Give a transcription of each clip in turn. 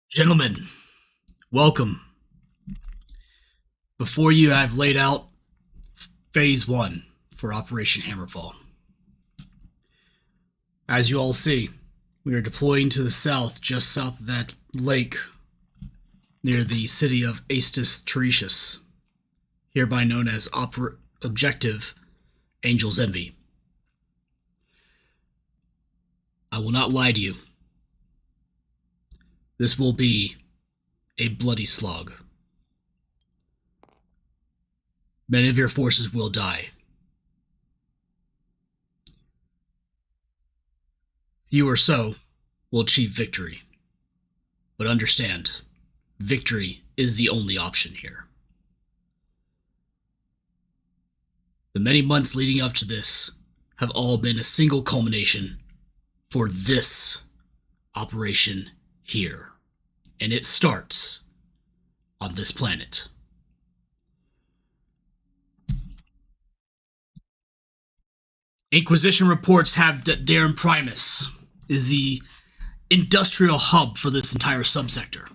Gentlemen, welcome. Before you, I've laid out Phase 1 for Operation Hammerfall. As you all see, we are deploying to the south, just south of that lake, near the city of Astis Teretius, hereby known as Objective Angel's Envy. I will not lie to you. This will be a bloody slog. Many of your forces will die. Few or so will achieve victory. But understand, victory is the only option here. The many months leading up to this have all been a single culmination for this operation here. And it starts on this planet. Inquisition reports have that Darren Primus is the industrial hub for this entire subsector.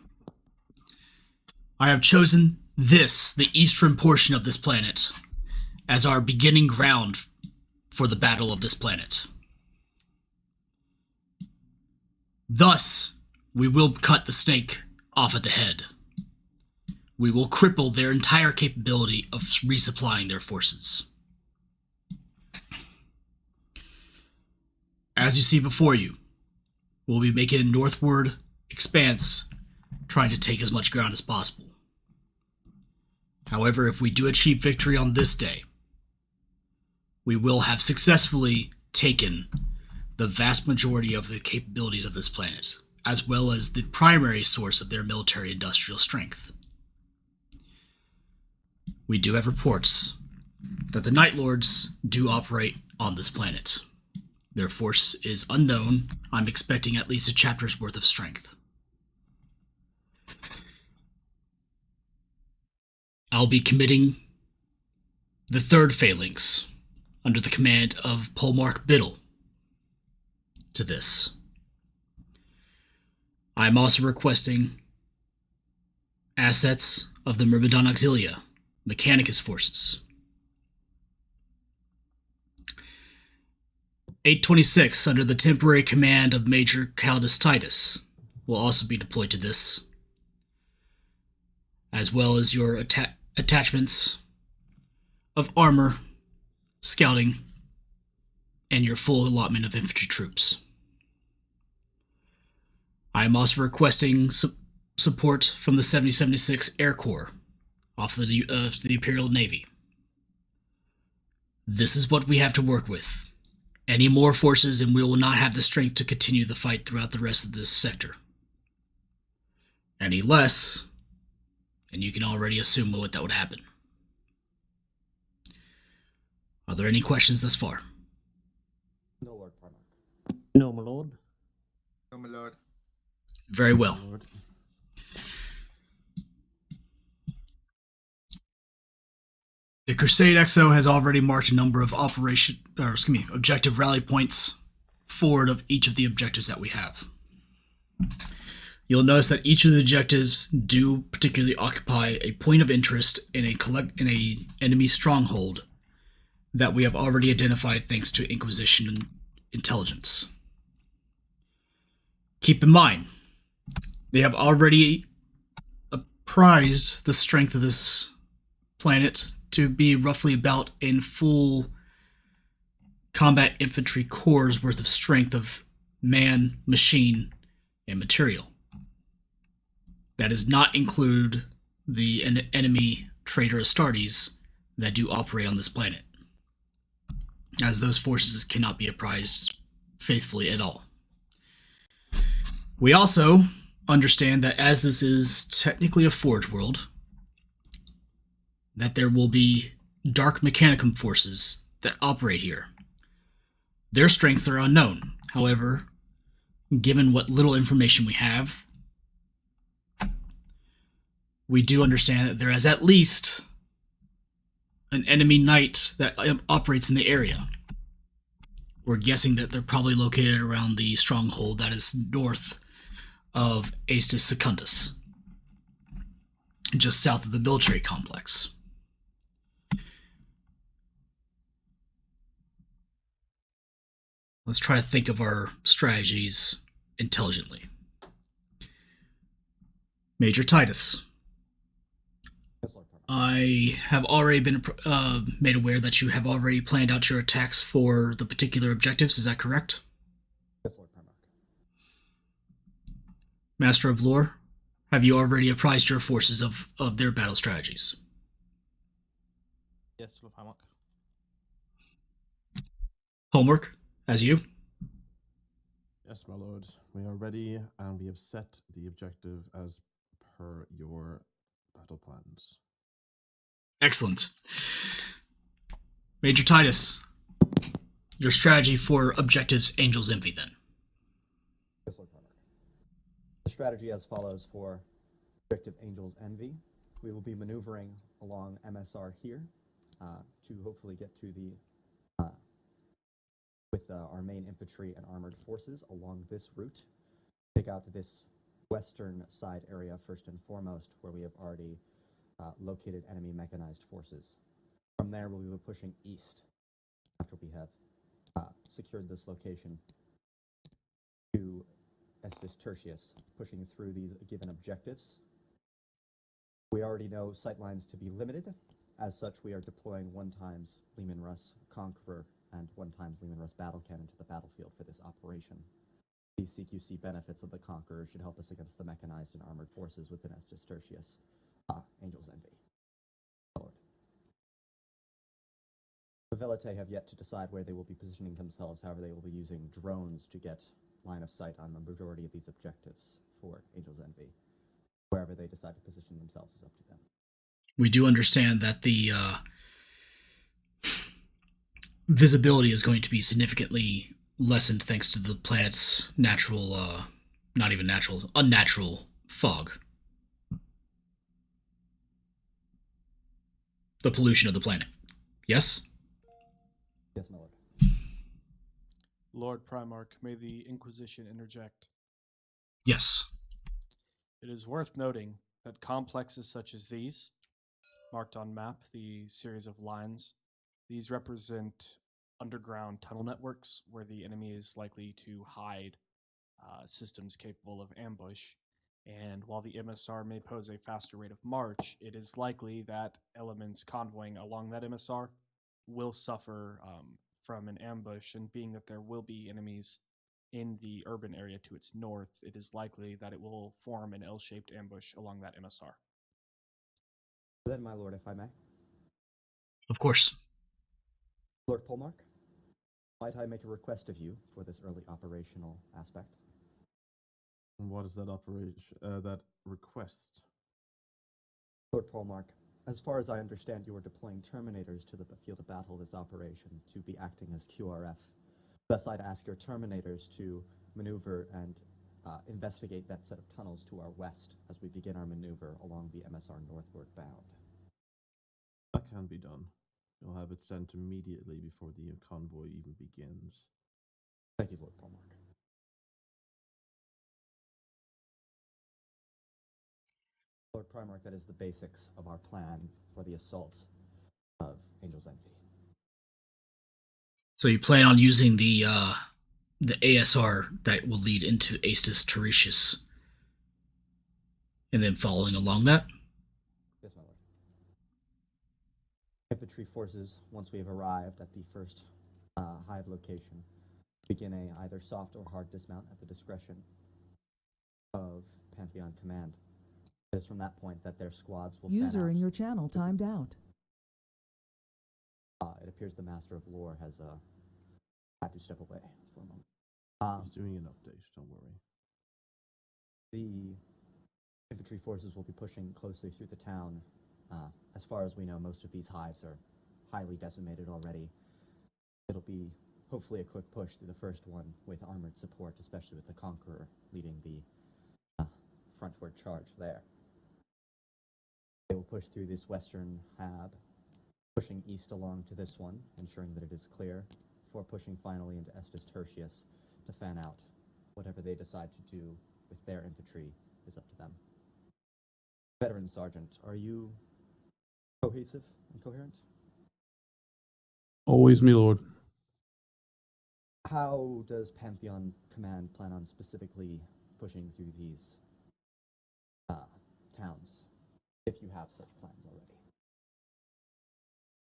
I have chosen this, the eastern portion of this planet, as our beginning ground for the battle of this planet. Thus, we will cut the snake off at the head. We will cripple their entire capability of resupplying their forces. As you see before you, we'll be making a northward expanse, trying to take as much ground as possible. However, if we do achieve victory on this day, we will have successfully taken the vast majority of the capabilities of this planet, as well as the primary source of their military-industrial strength. We do have reports that the Night Lords do operate on this planet. Their force is unknown. I'm expecting at least a chapter's worth of strength. I'll be committing the third phalanx under the command of Polmark Biddle to this. I am also requesting assets of the Myrmidon Auxilia, Mechanicus forces. 826, under the temporary command of Major Caldus Titus, will also be deployed to this, as well as your attachments of armor, scouting, and your full allotment of infantry troops. I am also requesting support from the 7076 Air Corps off the Imperial Navy. This is what we have to work with. Any more forces and we will not have the strength to continue the fight throughout the rest of this sector. Any less, and you can already assume what that would happen. Are there any questions thus far? No, Lord Primarch. No, my lord. No, my lord. Very well. The Crusade XO has already marked a number of objective rally points forward of each of the objectives that we have. You'll notice that each of the objectives do particularly occupy a point of interest in a enemy stronghold that we have already identified thanks to Inquisition and intelligence. Keep in mind, they have already apprised the strength of this planet to be roughly about in full combat infantry corps worth of strength of man, machine, and material. That does not include the enemy traitor Astartes that do operate on this planet, as those forces cannot be apprised faithfully at all. We also understand that as this is technically a Forge world, that there will be dark mechanicum forces that operate here. Their strengths are unknown. However, given what little information we have, we do understand that there is at least an enemy knight that operates in the area. We're guessing that they're probably located around the stronghold that is north of Aestus Secundus, just south of the military complex. Let's try to think of our strategies intelligently. Major Titus, I have already been made aware that you have already planned out your attacks for the particular objectives. Is that correct? Yes, Lord Primarch. Master of Lore, have you already apprised your forces of their battle strategies? Yes, Lord Primarch. Homework, as you? Yes, my lord. We are ready, and we have set the objective as per your battle plans. Excellent. Major Titus, your strategy for objectives Angel's Envy, then. Yes, Lord Primarch. The strategy as follows for objective Angel's Envy. We will be maneuvering along MSR here to hopefully get to the with our main infantry and armored forces along this route. Take out this western side area first and foremost, where we have already located enemy mechanized forces. From there, we'll be pushing east after we have secured this location to Estus Tertius, pushing through these given objectives. We already know sightlines to be limited. As such, we are deploying 1x Leman Russ Conqueror and 1x Leman Russ Battle Cannon to the battlefield for this operation. The CQC benefits of the Conqueror should help us against the mechanized and armored forces within Estus Tertius. Angel's Envy. Lord. The Velite have yet to decide where they will be positioning themselves. However, they will be using drones to get line of sight on the majority of these objectives for Angel's Envy. Wherever they decide to position themselves is up to them. We do understand that the visibility is going to be significantly lessened thanks to the planet's natural, not even natural, unnatural fog. The pollution of the planet. Yes? Yes, my lord. Lord Primarch, may the Inquisition interject. Yes. It is worth noting that complexes such as these, marked on map, the series of lines, these represent underground tunnel networks where the enemy is likely to hide systems capable of ambush. And while the MSR may pose a faster rate of march, it is likely that elements convoying along that MSR will suffer from an ambush, and being that there will be enemies in the urban area to its north, it is likely that it will form an L-shaped ambush along that MSR. Then, my lord, if I may. Of course. Lord Polmark, might I make a request of you for this early operational aspect? And what is that that request? Lord Polmark, as far as I understand, you are deploying Terminators to the field of battle of this operation to be acting as QRF. Thus, I'd ask your Terminators to maneuver and investigate that set of tunnels to our west as we begin our maneuver along the MSR northward bound. That can be done. You'll have it sent immediately before the convoy even begins. Thank you, Lord Polmark. Lord Primarch, that is the basics of our plan for the assault of Angel's Envy. So you plan on using the ASR that will lead into Aestus Tertius, and then following along that? Yes, my lord. Infantry forces, once we have arrived at the first hive location, begin a either soft or hard dismount at the discretion of Pantheon Command. It is from that point that their squads will User in your channel timed out. It appears the Master of Lore has had to step away for a moment. He's doing an update, don't worry. The infantry forces will be pushing closely through the town As far as we know, most of these hives are highly decimated already. It'll be hopefully a quick push through the first one with armored support, especially with the Conqueror leading the frontward charge there. They will push through this western hab, pushing east along to this one, ensuring that it is clear, before pushing finally into Estus Tertius to fan out. Whatever they decide to do with their infantry is up to them. Veteran Sergeant, are you cohesive and coherent? Always, me lord. How does Pantheon Command plan on specifically pushing through these towns, if you have such plans already?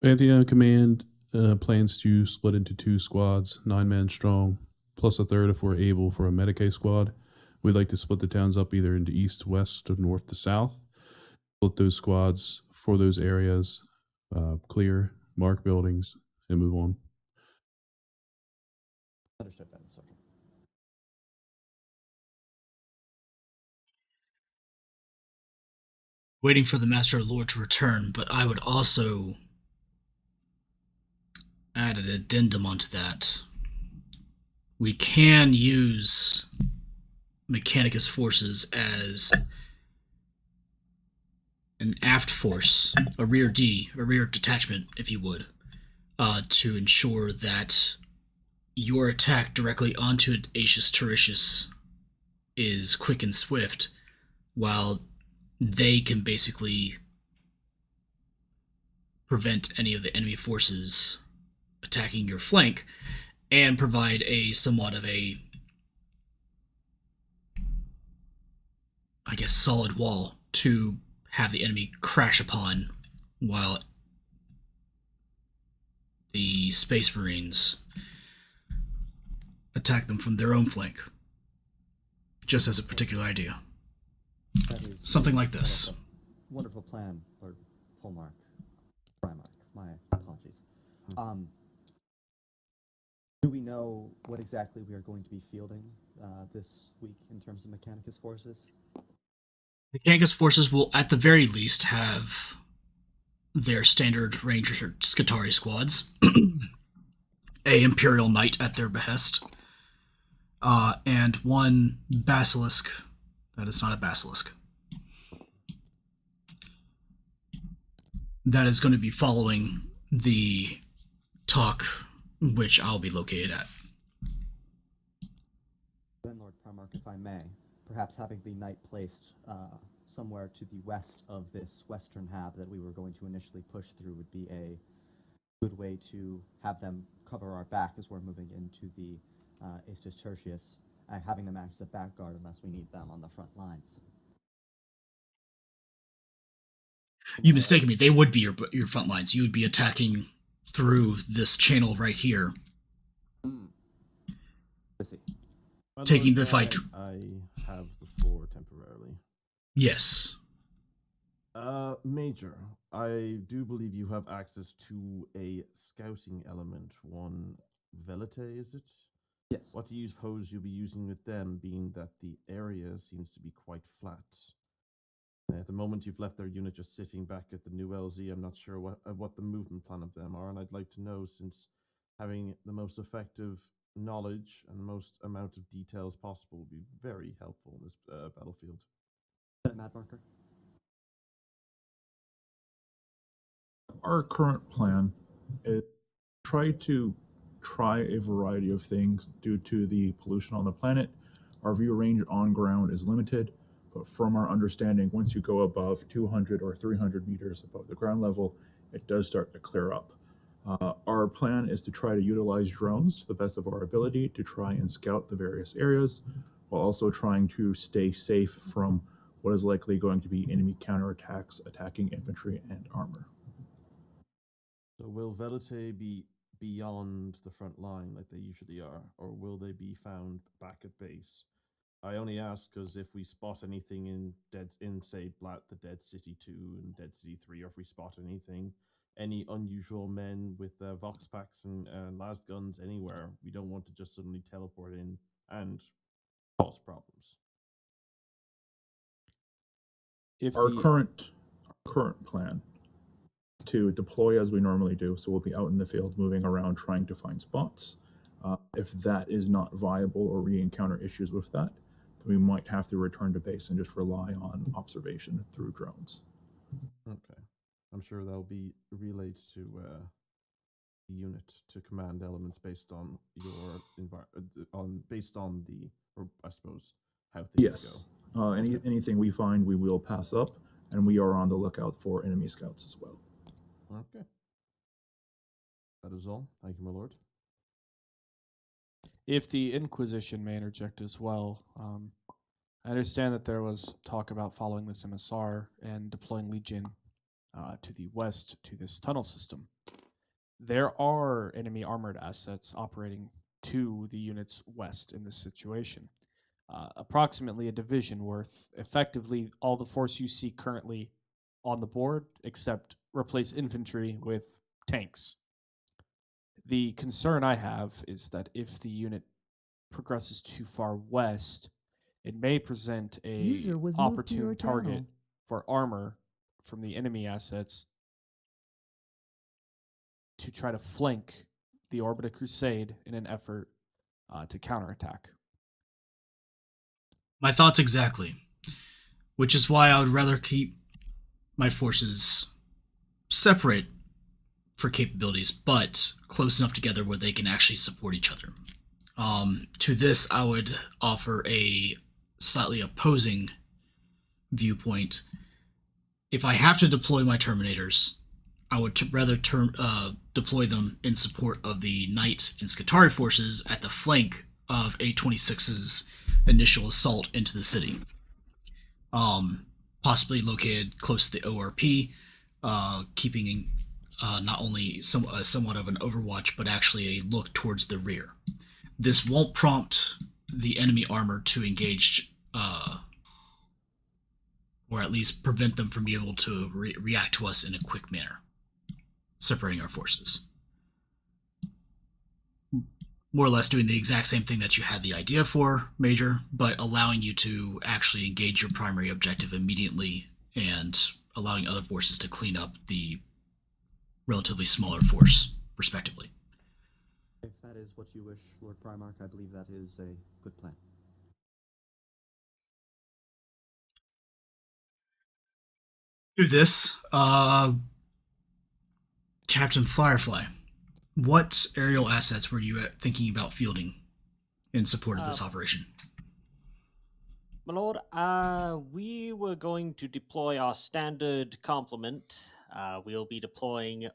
Pantheon Command plans to split into 2 squads, 9 men strong, plus a third if we're able for a Medicaid squad. We'd like to split the towns up either into east to west or north to south. Split those squads for those areas, clear, mark buildings, and move on. Understood, Veteran Sergeant. Waiting for the Master Lord to return, but I would also add an addendum onto that. We can use Mechanicus forces as an aft force, a rear detachment, if you would, to ensure that your attack directly onto Aetius Tertius is quick and swift, while they can basically prevent any of the enemy forces attacking your flank and provide a somewhat of a, I guess, solid wall to have the enemy crash upon while the Space Marines attack them from their own flank. Just as a particular idea. That is Something like this. Wonderful plan, Lord Polmark. Primarch, my apologies. Do we know what exactly we are going to be fielding this week in terms of Mechanicus forces? Mechanicus forces will, at the very least, have their standard Ranger Scutari squads, a Imperial Knight at their behest, and 1 Basilisk that is not a Basilisk. That is going to be following the talk, which I'll be located at. Then, Lord Primarch, if I may, perhaps having the knight placed somewhere to the west of this western hab that we were going to initially push through would be a good way to have them cover our back as we're moving into the Aetius Tertius, and having them act as a back guard unless we need them on the front lines. You mistaken me. They would be your front lines. You would be attacking through this channel right here, taking the fight. I have the floor temporarily. Yes. Major, I do believe you have access to a scouting element, 1 Velite, is it? Yes. What do you suppose you'll be using with them, being that the area seems to be quite flat? At the moment, you've left their unit just sitting back at the new LZ. I'm not sure what the movement plan of them are, and I'd like to know, since having the most effective knowledge and the most amount of details possible would be very helpful in this battlefield. Mad Marker? Our current plan is try a variety of things due to the pollution on the planet. Our view range on ground is limited, but from our understanding, once you go above 200 or 300 meters above the ground level, it does start to clear up. Our plan is to try to utilize drones to the best of our ability to try and scout the various areas, while also trying to stay safe from what is likely going to be enemy counterattacks attacking infantry and armor. So will Velite be beyond the front line like they usually are, or will they be found back at base? I only ask because if we spot anything in say Blat, the Dead City 2 and Dead City 3, or if we spot any unusual men with vox packs and las guns anywhere, we don't want to just suddenly teleport in and cause problems. Our current plan to deploy as we normally do. So we'll be out in the field, moving around, trying to find spots. If that is not viable or we encounter issues with that, then we might have to return to base and just rely on observation through drones. Okay. I'm sure that'll be relayed to the unit to command elements based on your based on the, or I suppose, how things Yes. Anything we find, we will pass up, and we are on the lookout for enemy scouts as well. go. Okay. That is all. Thank you, my lord. If the Inquisition may interject as well, I understand that there was talk about following this MSR and deploying Legion to the west to this tunnel system. There are enemy armored assets operating to the unit's west in this situation. Approximately a division worth, effectively all the force you see currently on the board, except replace infantry with tanks. The concern I have is that if the unit progresses too far west, it may present a User was moved to your opportune target channel. for armor from the enemy assets to try to flank the Orbita Crusade in an effort to counterattack. My thoughts exactly. Which is why I would rather keep my forces separate for capabilities, but close enough together where they can actually support each other. To this, I would offer a slightly opposing viewpoint. If I have to deploy my Terminators, I would rather deploy them in support of the Knight and Skitarii forces at the flank of A26's initial assault into the city. Possibly located close to the ORP, keeping not only somewhat of an overwatch, but actually a look towards the rear. This won't prompt the enemy armor to engage, or at least prevent them from being able to react to us in a quick manner, separating our forces. More or less doing the exact same thing that you had the idea for, Major, but allowing you to actually engage your primary objective immediately and allowing other forces to clean up the relatively smaller force, respectively. If that is what you wish, Lord Primarch, I believe that is a good plan. Do this, Captain Firefly. What aerial assets were you thinking about fielding in support of this operation? My lord, we were going to deploy our standard complement. We'll be deploying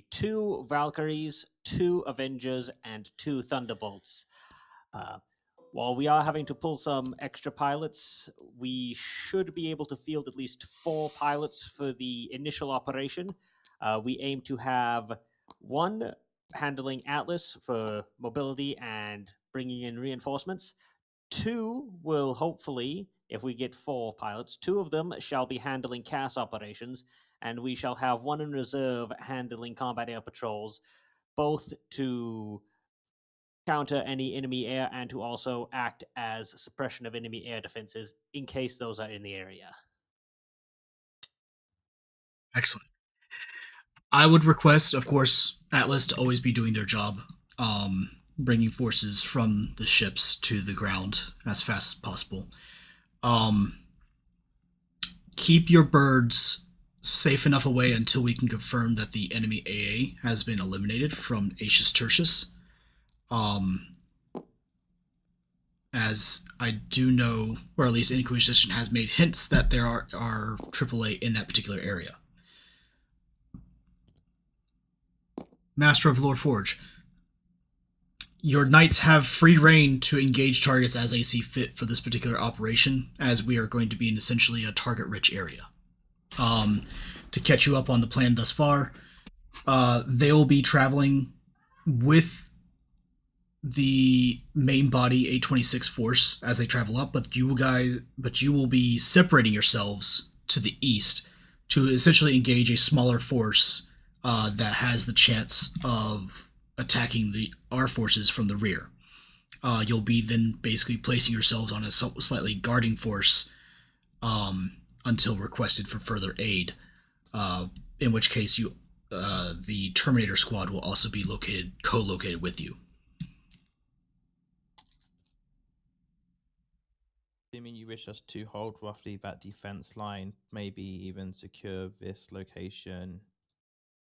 2 Valkyries, 2 Avengers, and 2 Thunderbolts. While we are having to pull some extra pilots, we should be able to field at least 4 pilots for the initial operation. We aim to have 1 handling Atlas for mobility and bringing in reinforcements. 2 will hopefully, if we get 4 pilots, 2 of them shall be handling CAS operations, and we shall have 1 in reserve handling combat air patrols, both to counter any enemy air and to also act as suppression of enemy air defenses in case those are in the area. Excellent. I would request, of course, Atlas to always be doing their job, bringing forces from the ships to the ground as fast as possible. Keep your birds safe enough away until we can confirm that the enemy AA has been eliminated from Aetius Tertius. As I do know, or at least Inquisition has made hints that there are AAA in that particular area. Master of Lord Forge, your knights have free reign to engage targets as they see fit for this particular operation, as we are going to be in essentially a target-rich area. To catch you up on the plan thus far, they will be traveling with the main body A26 force as they travel up, but you will be separating yourselves to the east to essentially engage a smaller force that has the chance of attacking our forces from the rear. You'll be then basically placing yourselves on a slightly guarding force until requested for further aid. in which case the Terminator squad will also be co-located with you. Assuming you wish us to hold roughly that defense line, maybe even secure this location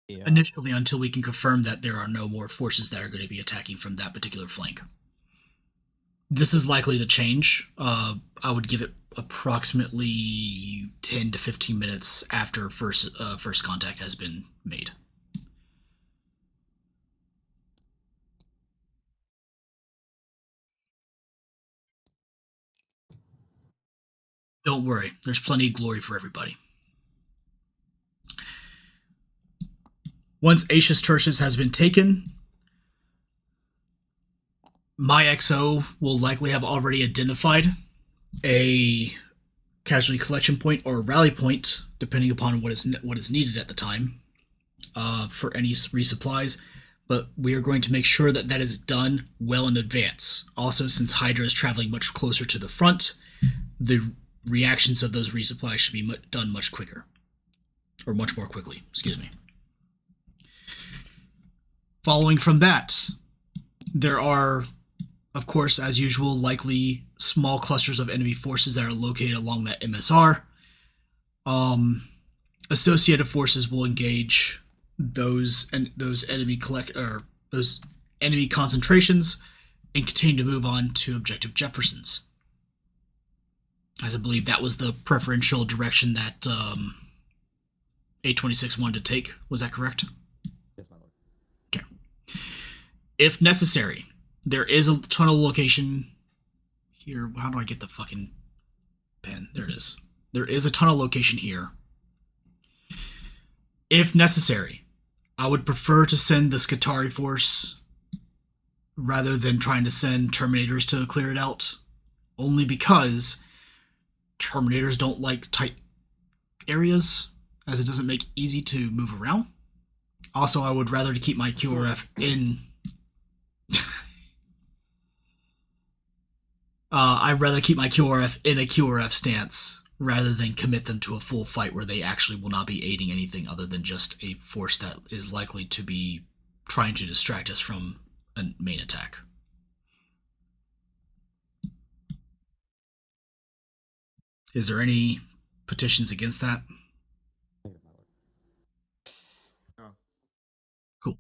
here. Initially, until we can confirm that there are no more forces that are going to be attacking from that particular flank. This is likely to change. I would give it approximately 10 to 15 minutes after first contact has been made. Don't worry, there's plenty of glory for everybody. Once Aetius Tertius has been taken, my XO will likely have already identified a casualty collection point or a rally point, depending upon what is needed at the time, for any resupplies. But we are going to make sure that that is done well in advance. Also, since Hydra is traveling much closer to the front, the reactions of those resupplies should be done much quicker. Or much more quickly, excuse me. Following from that, there are, of course, as usual, likely small clusters of enemy forces that are located along that MSR. Associated forces will engage those enemy those enemy concentrations and continue to move on to Objective Jefferson's. As I believe that was the preferential direction that 826 wanted to take. Was that correct? Yes, my lord. Okay. If necessary, there is a tunnel location here. How do I get the fucking pen? There it is. There is a tunnel location here. If necessary, I would prefer to send the Skitarii force rather than trying to send Terminators to clear it out. Only because Terminators don't like tight areas, as it doesn't make easy to move around. Also, I would rather to keep my QRF in... I'd rather keep my QRF in a QRF stance rather than commit them to a full fight where they actually will not be aiding anything other than just a force that is likely to be trying to distract us from a main attack. Is there any petitions against that? Negative, my lord. Cool.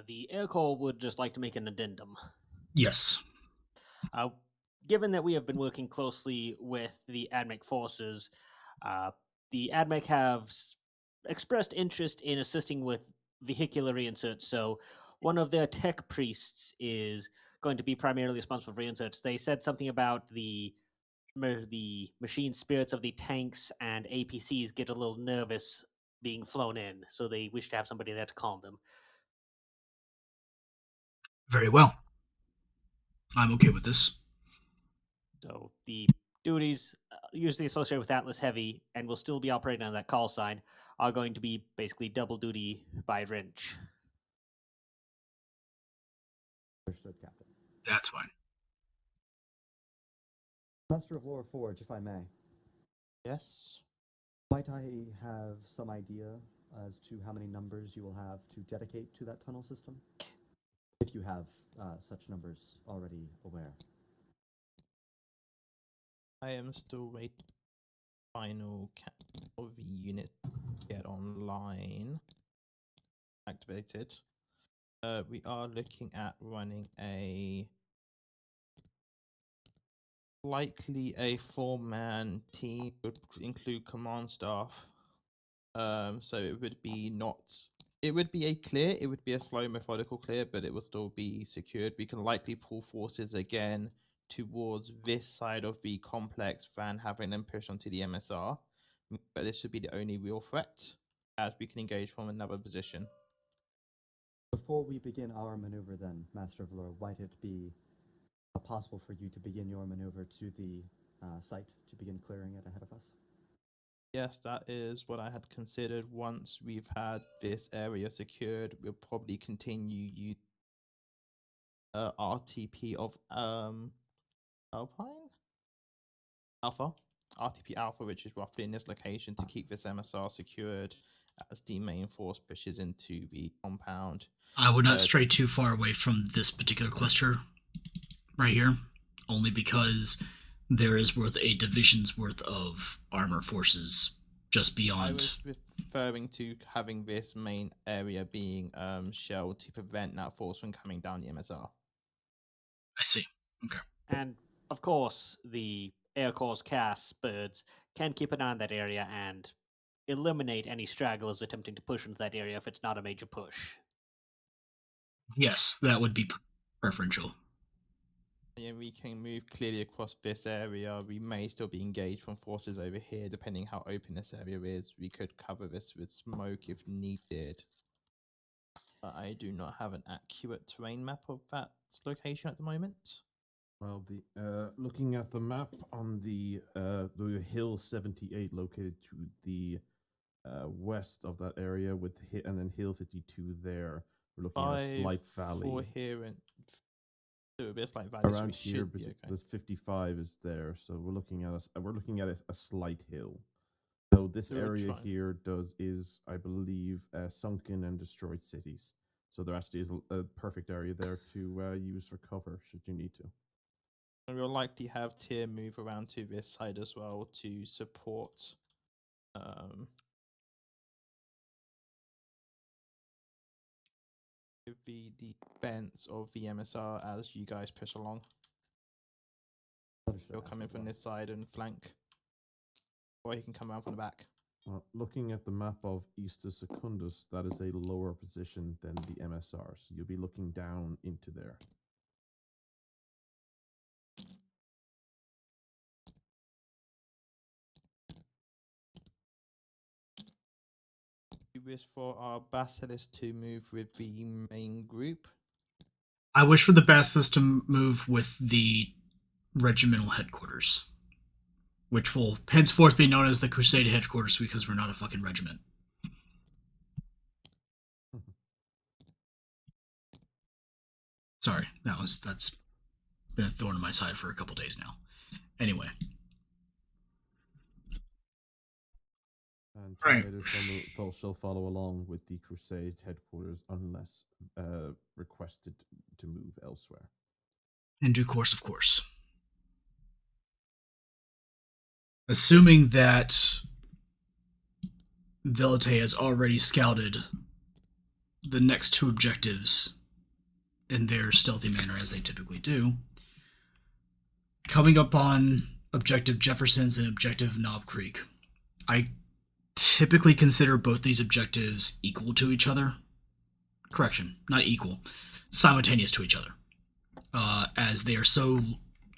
The Air Corps would just like to make an addendum. Yes. Given that we have been working closely with the AdMech forces, the AdMech have expressed interest in assisting with vehicular reinserts. So one of their tech priests is going to be primarily responsible for reinserts. They said something about the machine spirits of the tanks and APCs get a little nervous being flown in, so they wish to have somebody there to calm them. Very well. I'm okay with this. So the duties usually associated with Atlas Heavy and will still be operating on that call sign are going to be basically double duty by wrench. Understood, Captain. That's fine. Master of Lore Forge, if I may. Yes. Might I have some idea as to how many numbers you will have to dedicate to that tunnel system? If you have such numbers already aware. I am still waiting for final count of the unit to get online. Activated. We are looking at running likely a 4-man team, would include command staff. So it would be a clear, it would be a slow methodical clear, but it will still be secured. We can likely pull forces again towards this side of the complex than having them push onto the MSR. But this should be the only real threat, as we can engage from another position. Before we begin our maneuver then, Master of Lore, might it be possible for you to begin your maneuver to the site to begin clearing it ahead of us? Yes, that is what I had considered. Once we've had this area secured, we'll probably continue use RTP of Alpha. RTP Alpha, which is roughly in this location, to keep this MSR secured as the main force pushes into the compound. I would not stray too far away from this particular cluster right here, only because there is worth a division's worth of armor forces just I beyond. was referring to having this main area being shelled to prevent that force from coming down the MSR. I see. Okay. And of course, the Air Corps CAS birds can keep an eye on that area and eliminate any stragglers attempting to push into that area if it's not a major push. Yes, that would be preferential. Yeah, we can move clearly across this area. We may still be engaged from forces over here, depending how open this area is. We could cover this with smoke if needed. But I do not have an accurate terrain map of that location at the moment. Well, the looking at the map on the hill 78 located to the west of that area with and then hill 52 there. We're looking at a slight valley. For here and a bit like valley, Around so here, be okay. the 55 is there, so we're looking at a slight hill. So this area here is I believe sunken and destroyed cities. So there actually is a perfect area there to use for cover should you need to. And we'll likely have Tyr move around to this side as well to support the defense of the MSR as you guys push along. He'll come in from this side and flank, or he can come around from the back. Well, looking at the map of Eastus Secundus, that is a lower position than the MSR, so you'll be looking down into there. You wish for our Basilisk to move with the main group? I wish for the Basilisk to move with the regimental headquarters, which will henceforth be known as the Crusade headquarters because we're not a fucking regiment. Sorry, that's been a thorn in my side for a couple days now. Anyway. And right. shall follow along with the Crusade headquarters unless requested to move elsewhere. In due course, of course. Assuming that Velite has already scouted the next two objectives in their stealthy manner as they typically do, coming up on Objective Jefferson's and Objective Knob Creek, I typically consider both these objectives equal to each other. Correction, not equal, simultaneous to each other, as they are so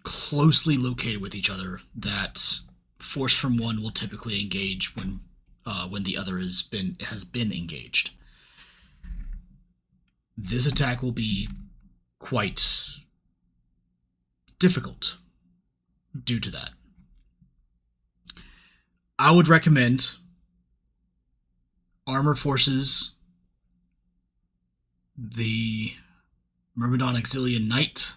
closely located with each other that force from one will typically engage when the other has been engaged. This attack will be quite difficult due to that. I would recommend armor forces, the Myrmidon Auxilian Knight,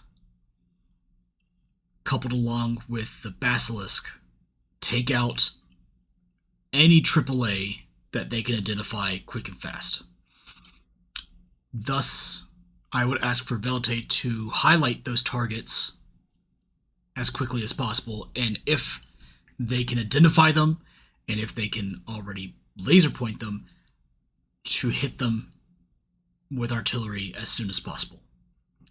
coupled along with the Basilisk, take out any AAA that they can identify quick and fast. Thus, I would ask for Velite to highlight those targets as quickly as possible, and if they can identify them, and if they can already laser point them, to hit them with artillery as soon as possible.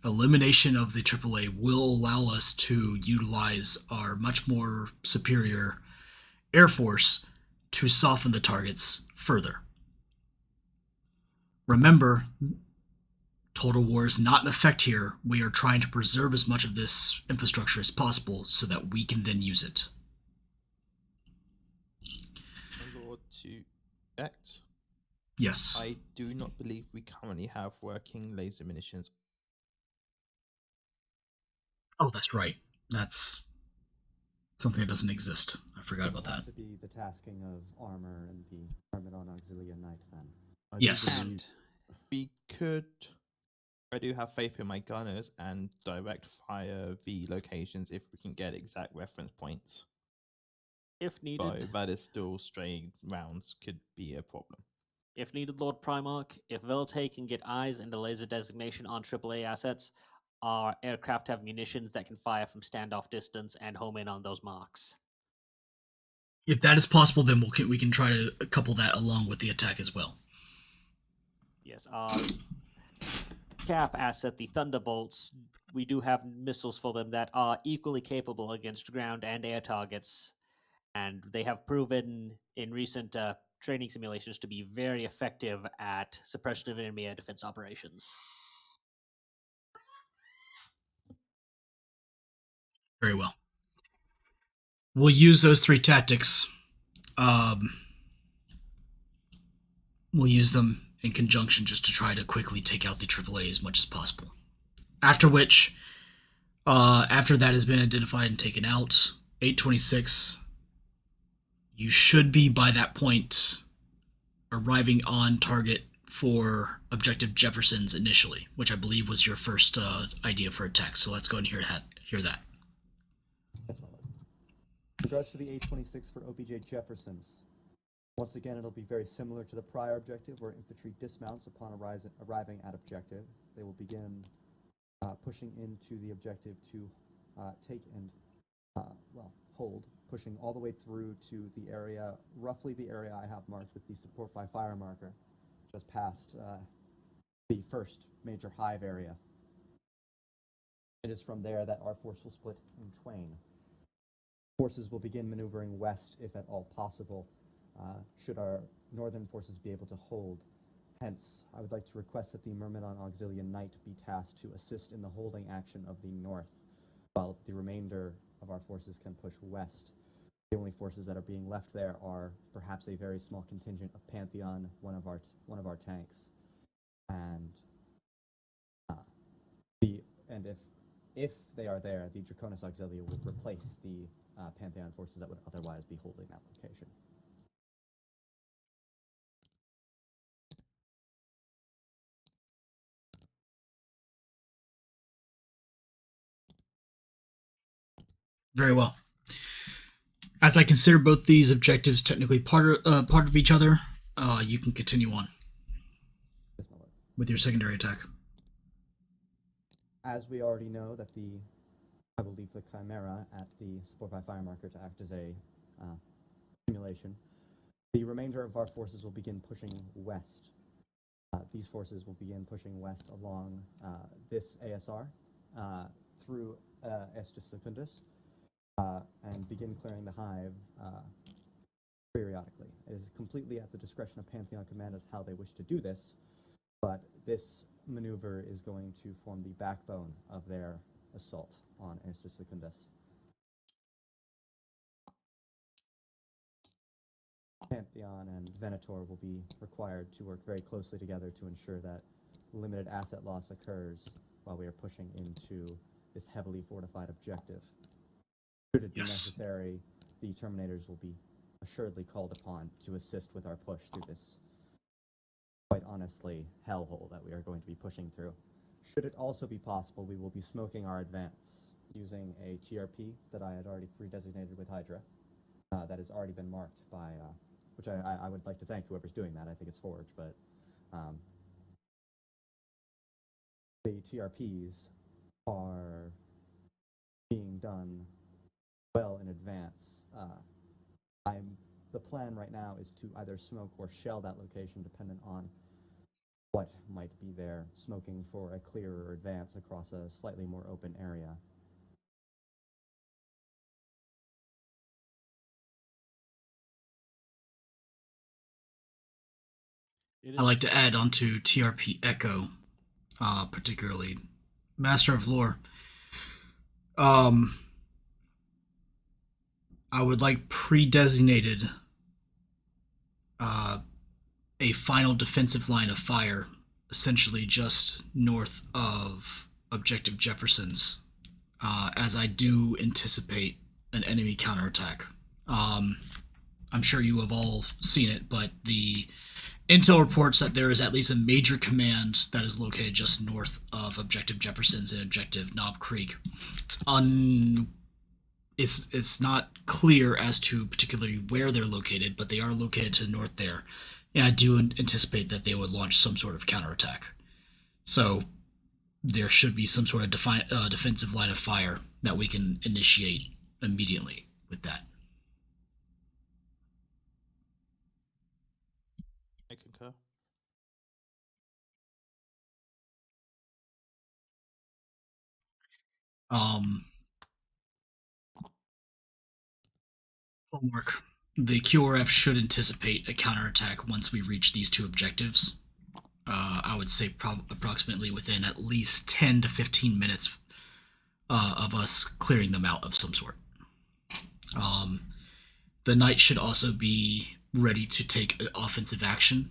Elimination of the AAA will allow us to utilize our much more superior Air Force to soften the targets further. Remember, Total War is not in effect here. We are trying to preserve as much of this infrastructure as possible so that we can then use it. Lord to act. Yes. I do not believe we currently have working laser munitions. Oh, that's right. That's something that doesn't exist. I forgot about that. To be the tasking of armor and the Myrmidon Auxilian Knight then. Yes. And we could. I do have faith in my gunners and direct fire the locations if we can get exact reference points. If needed, But that is still stray rounds could be a problem. if needed, Lord Primarch, if Velite can get eyes and the laser designation on AAA assets, our aircraft have munitions that can fire from standoff distance and home in on those marks. If that is possible, then we can try to couple that along with the attack as well. Yes, our cap asset, the Thunderbolts, we do have missiles for them that are equally capable against ground and air targets, and they have proven in recent training simulations to be very effective at suppression of enemy air defense operations. Very well. We'll use those 3 tactics. We'll use them in conjunction just to try to quickly take out the AAA as much as possible. After which, after that has been identified and taken out, 826, you should be by that point arriving on target for Objective Jefferson's initially, which I believe was your first idea for attack. So let's go and hear that. Yes, my lord. In regards to the 826 for OBJ Jefferson's, once again, it'll be very similar to the prior objective, where infantry dismounts upon arriving at objective. They will begin pushing into the objective to take and, hold, pushing all the way through to the area, roughly the area I have marked with the support by fire marker, just past the first major hive area. It is from there that our force will split in twain. Forces will begin maneuvering west, if at all possible, should our northern forces be able to hold. Hence, I would like to request that the Myrmidon Auxilian Knight be tasked to assist in the holding action of the north, while the remainder of our forces can push west. The only forces that are being left there are perhaps a very small contingent of Pantheon, one of our tanks, and if they are there, the Draconis Auxilia will replace the Pantheon forces that would otherwise be holding that location. Very well. As I consider both these objectives technically part of each other, you can continue on Yes, my lord. with your secondary attack. As we already know that I will leave the Chimera at the support by fire marker to act as a simulation. The remainder of our forces will begin pushing west. These forces will begin pushing west along this ASR through Estes Secundus and begin clearing the hive periodically. It is completely at the discretion of Pantheon Command as how they wish to do this, but this maneuver is going to form the backbone of their assault on Estes Secundus. Pantheon and Venator will be required to work very closely together to ensure that limited asset loss occurs while we are pushing into this heavily fortified objective. Should it be necessary, the Terminators will be assuredly called upon to assist with our push through this, quite honestly, hellhole that we are going to be pushing through. Should it also be possible, we will be smoking our advance using a TRP that I had already pre-designated with Hydra that has already been marked by, which I would like to thank whoever's doing that. I think it's Forge, but the TRPs are being done well in advance. The plan right now is to either smoke or shell that location dependent on what might be there, smoking for a clearer advance across a slightly more open area. I like to add onto TRP Echo, particularly Master of Lore. I would like pre-designated a final defensive line of fire, essentially just north of Objective Jefferson's, as I do anticipate an enemy counterattack. I'm sure you have all seen it, but the intel reports that there is at least a major command that is located just north of Objective Jefferson's and Objective Knob Creek. It's it's not clear as to particularly where they're located, but they are located to the north there. And I do anticipate that they would launch some sort of counterattack. So there should be some sort of defensive line of fire that we can initiate immediately with that. I concur. Homework. The QRF should anticipate a counterattack once we reach these two objectives. I would say approximately within at least 10 to 15 minutes of us clearing them out of some sort. The knight should also be ready to take offensive action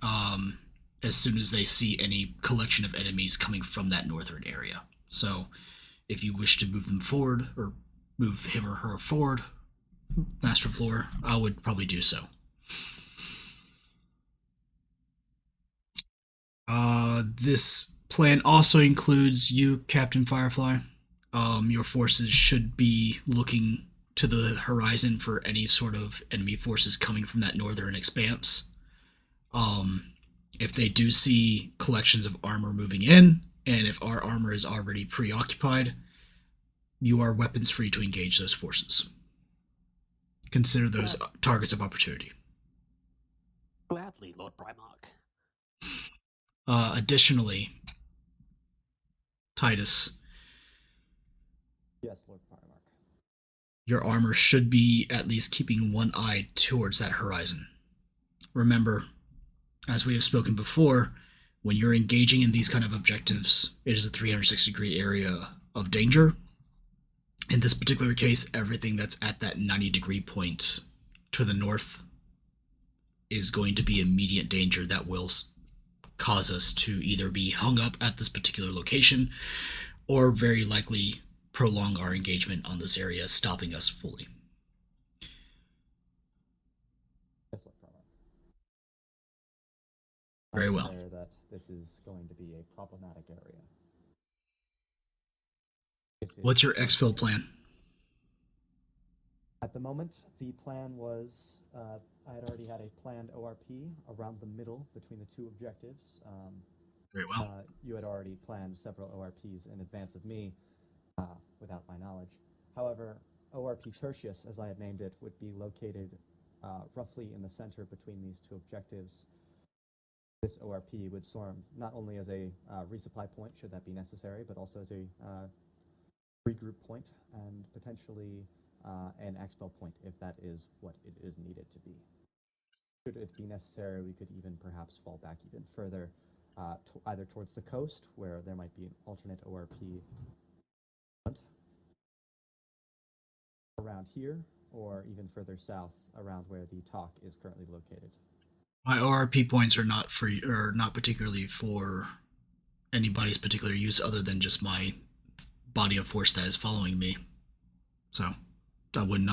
as soon as they see any collection of enemies coming from that northern area. So if you wish to move them forward or move him or her forward, Master Floor, I would probably do so. This plan also includes you, Captain Firefly. Your forces should be looking to the horizon for any sort of enemy forces coming from that northern expanse. If they do see collections of armor moving in, and if our armor is already preoccupied, you are weapons free to engage those forces. Consider those targets of opportunity. Gladly, Lord Primarch. Additionally, Titus, Yes, Lord Primarch. your armor should be at least keeping one eye towards that horizon. Remember, as we have spoken before, when you're engaging in these kind of objectives, it is a 360-degree area of danger. In this particular case, everything that's at that 90-degree point to the north is going to be immediate danger that will cause us to either be hung up at this particular location or very likely prolong our engagement on this area, stopping us fully. Yes, Lord Primarch. Very I'm well. aware that this is going to be a problematic area. What's your exfil plan? At the moment, the plan was I had already had a planned ORP around the middle between the two objectives. Very well. You had already planned several ORPs in advance of me, without my knowledge. However, ORP Tertius, as I had named it, would be located roughly in the center between these two objectives. This ORP would serve not only as a resupply point, should that be necessary, but also as a regroup point and potentially an expel point, if that is what it is needed to be. Should it be necessary, we could even perhaps fall back even further, either towards the coast, where there might be an alternate ORP around here, or even further south, around where the TOC is currently located. My ORP points are not free, or not particularly for anybody's particular use other than just my body of force that is following me. So I wouldn't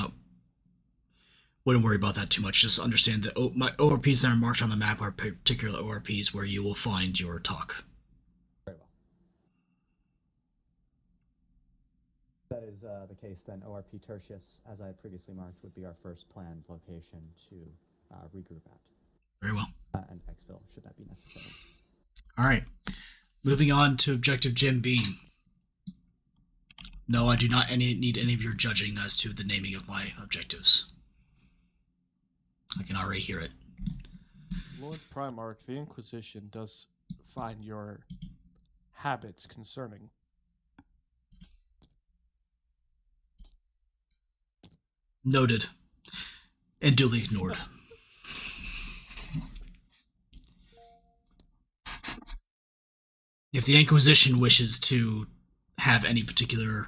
worry about that too much. Just understand that my ORPs that are marked on the map are particular ORPs where you will find your TOC. Very well. That is the case, then ORP Tertius, as I had previously marked, would be our first planned location to regroup at. Very well. And exfil, should that be necessary. All right. Moving on to Objective Jim Beam. No, I do not need any of your judging as to the naming of my objectives. I can already hear it. Lord Primarch, the Inquisition does find your habits concerning. Noted. And duly ignored. If the Inquisition wishes to have any particular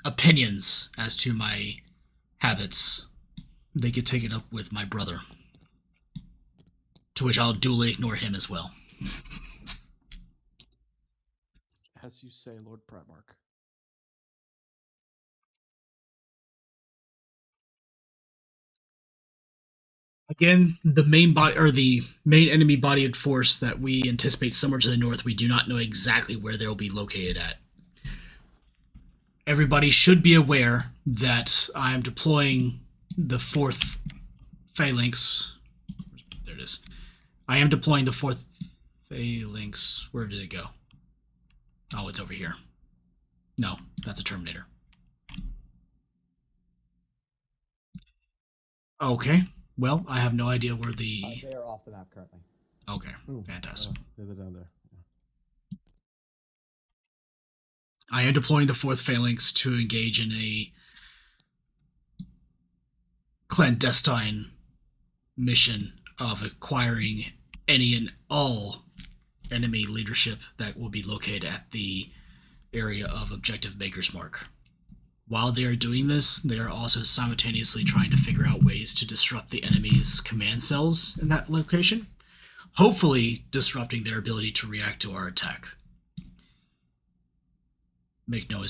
opinions as to my habits, they could take it up with my brother. To which I'll duly ignore him as well. As you say, Lord Primarch. Again, the main body or the main enemy body of force that we anticipate somewhere to the north, we do not know exactly where they'll be located at. everybody should be aware that I am deploying the 4th phalanx. There it is. I am deploying the 4th phalanx. Where did it go? Oh, it's over here. No, that's a Terminator. Okay. Well, I have no idea where the... They are off the map currently. Okay, Ooh, fantastic. They're down there. I am deploying the 4th phalanx to engage in a clandestine mission of acquiring any and all enemy leadership that will be located at the area of Objective Maker's Mark. While they are doing this, they are also simultaneously trying to figure out ways to disrupt the enemy's command cells in that location, hopefully disrupting their ability to react to our attack. Make no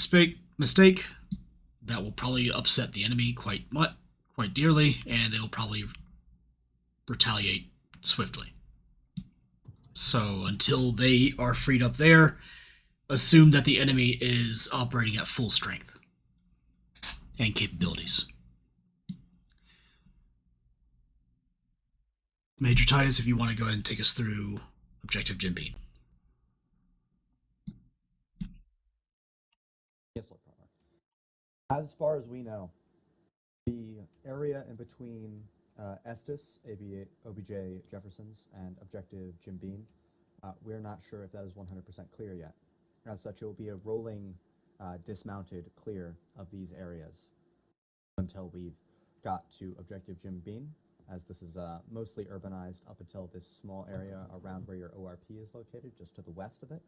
mistake, that will probably upset the enemy quite dearly, and they'll probably retaliate swiftly. So until they are freed up there, assume that the enemy is operating at full strength and capabilities. Major Titus, if you want to go ahead and take us through Objective Jim Beam. Yes, Lord Connor. As far as we know, the area in between Estes, OBJ Jefferson's, and Objective Jim Beam, we're not sure if that is 100% clear yet. As such, it will be a rolling dismounted clear of these areas until we've got to Objective Jim Beam, as this is mostly urbanized up until this small area around where your ORP is located, just to the west of it.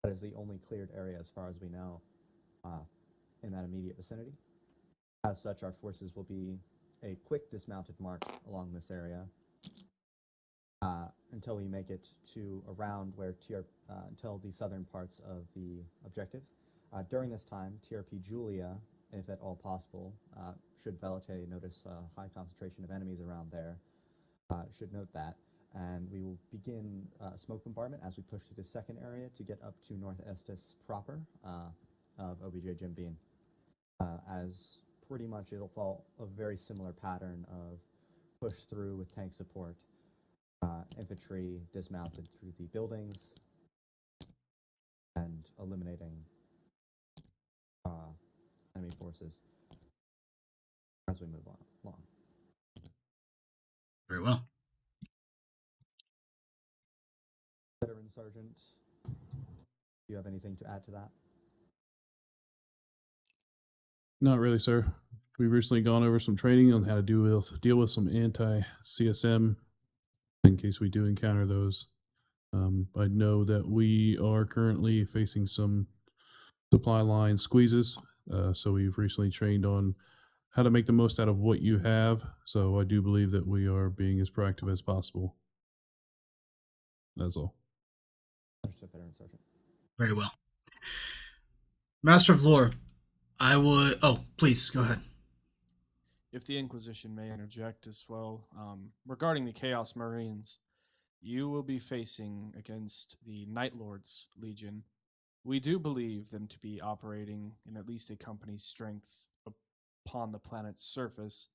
That is the only cleared area, as far as we know, in that immediate vicinity. As such, our forces will be a quick dismounted march along this area until we make it to around where until the southern parts of the objective. During this time, TRP Julia, if at all possible, should Velite notice a high concentration of enemies around there, should note that. And we will begin smoke bombardment as we push to the second area to get up to North Estes proper of OBJ Jim Beam. As pretty much it'll follow a very similar pattern of push through with tank support, infantry dismounted through the buildings, and eliminating enemy forces as we move along. Very well. Veteran Sergeant, do you have anything to add to that? Not really, sir. We've recently gone over some training on how to deal with some anti-CSM in case we do encounter those. I know that we are currently facing some supply line squeezes, so we've recently trained on how to make the most out of what you have. So I do believe that we are being as proactive as possible. That's all. Understood, Veteran Sergeant. Very well. Master of Lore, I would... Oh, please, go ahead. If the Inquisition may interject as well, regarding the Chaos Marines, you will be facing against the Night Lords Legion. We do believe them to be operating in at least a company's strength upon the planet's surface,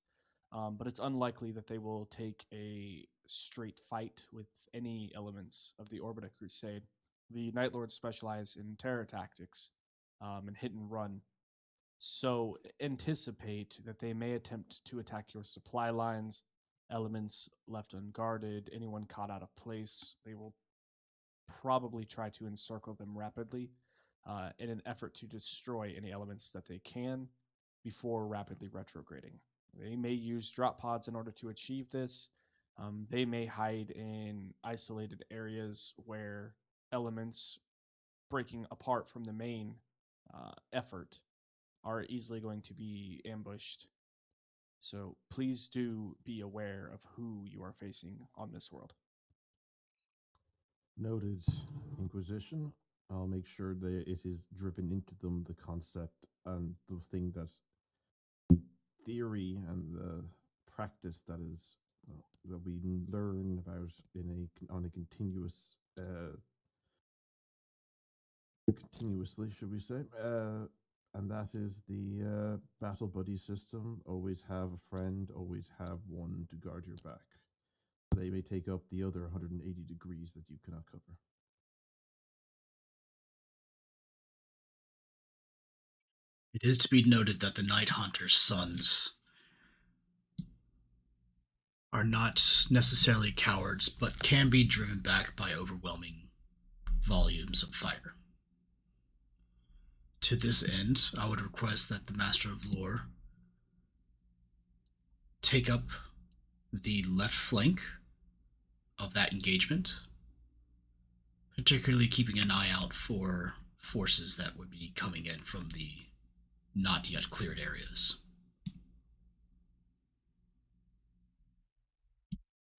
but it's unlikely that they will take a straight fight with any elements of the Orbita Crusade. The Night Lords specialize in terror tactics and hit and run. So anticipate that they may attempt to attack your supply lines, elements left unguarded, anyone caught out of place. They will probably try to encircle them rapidly in an effort to destroy any elements that they can before rapidly retrograding. They may use drop pods in order to achieve this. They may hide in isolated areas where elements breaking apart from the main effort are easily going to be ambushed. So please do be aware of who you are facing on this world. Noted, Inquisition. I'll make sure that it is driven into them the concept and the thing that the theory and the practice that is that we learn about on a continuously, should we say, And that is the battle buddy system. Always have a friend, always have one to guard your back. They may take up the other 180 degrees that you cannot cover. It is to be noted that the Night Hunter's sons are not necessarily cowards, but can be driven back by overwhelming volumes of fire. To this end, I would request that the Master of Lore take up the left flank of that engagement, particularly keeping an eye out for forces that would be coming in from the not yet cleared areas.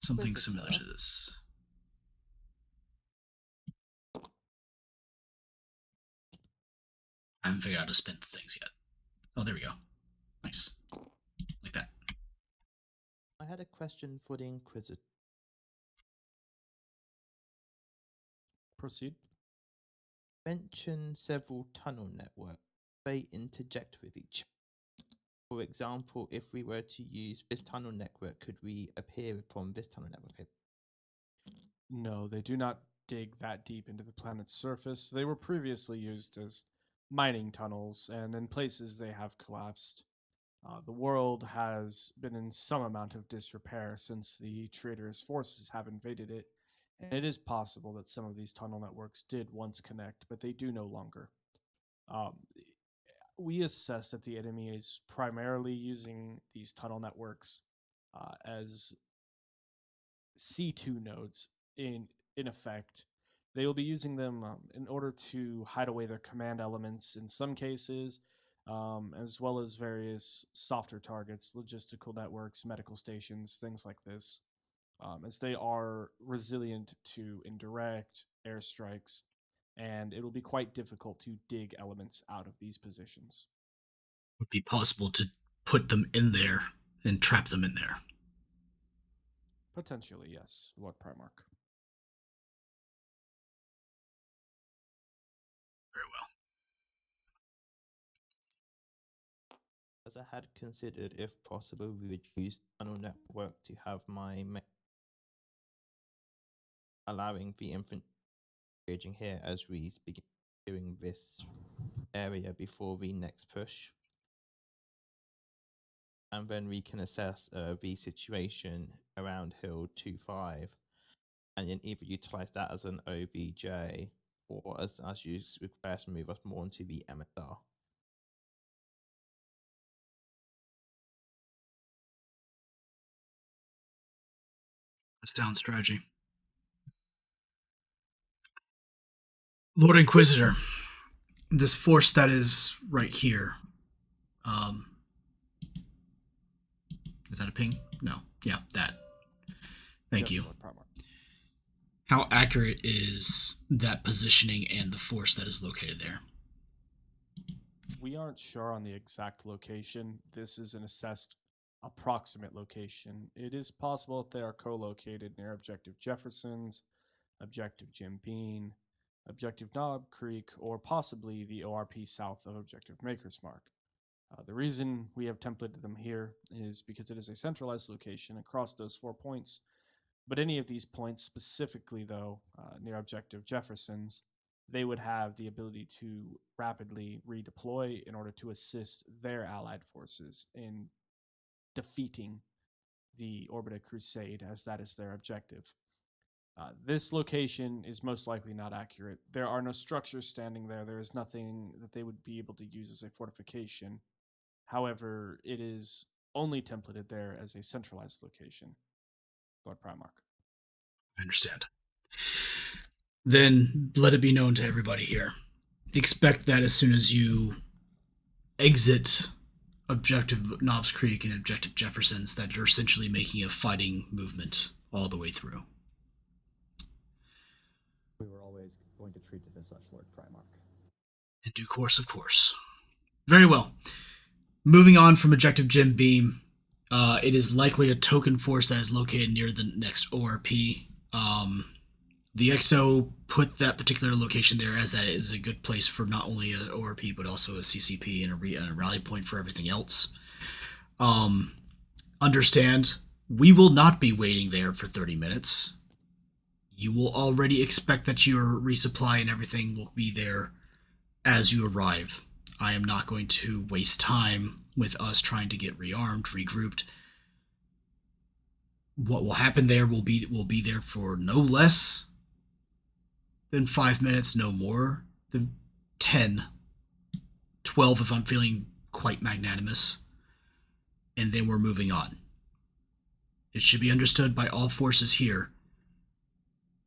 Something similar to this. I haven't figured out how to spin the things yet. Oh, there we go. Nice. Like that. I had a question for the Inquisitor. Proceed. Mention several tunnel networks. They interject with each other. For example, if we were to use this tunnel network, could we appear upon this tunnel network? No, they do not dig that deep into the planet's surface. They were previously used as mining tunnels, and in places they have collapsed. The world has been in some amount of disrepair since the traitorous forces have invaded it, and it is possible that some of these tunnel networks did once connect, but they do no longer. We assess that the enemy is primarily using these tunnel networks as C2 nodes in effect. They will be using them in order to hide away their command elements in some cases, as well as various softer targets, logistical networks, medical stations, things like this, as they are resilient to indirect airstrikes, and it will be quite difficult to dig elements out of these positions. It would be possible to put them in there and trap them in there. Potentially, yes, Lord Primarch. Very well. As I had considered, if possible, we would use tunnel network to have my allowing the infantry engaging here as we begin doing this area before the next push. And then we can assess the situation around Hill 2-5 and then either utilize that as an OBJ or as you request, move us more into the MSR. Sound strategy. Lord Inquisitor, this force that is right here, is that a ping? No. Yeah, that. Thank you. Lord Primarch. How accurate is that positioning and the force that is located there? We aren't sure on the exact location. This is an assessed approximate location. It is possible that they are co-located near Objective Jefferson's, Objective Jim Bean, Objective Knob Creek, or possibly the ORP south of Objective Maker's Mark. The reason we have templated them here is because it is a centralized location across those 4 points, but any of these points, specifically though, near Objective Jefferson's, they would have the ability to rapidly redeploy in order to assist their allied forces in defeating the Orbita Crusade, as that is their objective. This location is most likely not accurate. There are no structures standing there. There is nothing that they would be able to use as a fortification. However, it is only templated there as a centralized location. Lord Primarch. I understand. Then let it be known to everybody here. Expect that as soon as you exit Objective Knobs Creek and Objective Jefferson's, that you're essentially making a fighting movement all the way through. We were always going to treat it as such, Lord Primarch. In due course, of course. Very well. Moving on from Objective Jim Beam, it is likely a token force that is located near the next ORP. The XO put that particular location there as that is a good place for not only a ORP but also a CCP and a rally point for everything else. Understand, we will not be waiting there for 30 minutes. You will already expect that your resupply and everything will be there as you arrive. I am not going to waste time with us trying to get rearmed, regrouped. What will happen there will be there for no less than 5 minutes, no more than 10, 12 if I'm feeling quite magnanimous. And then we're moving on. It should be understood by all forces here.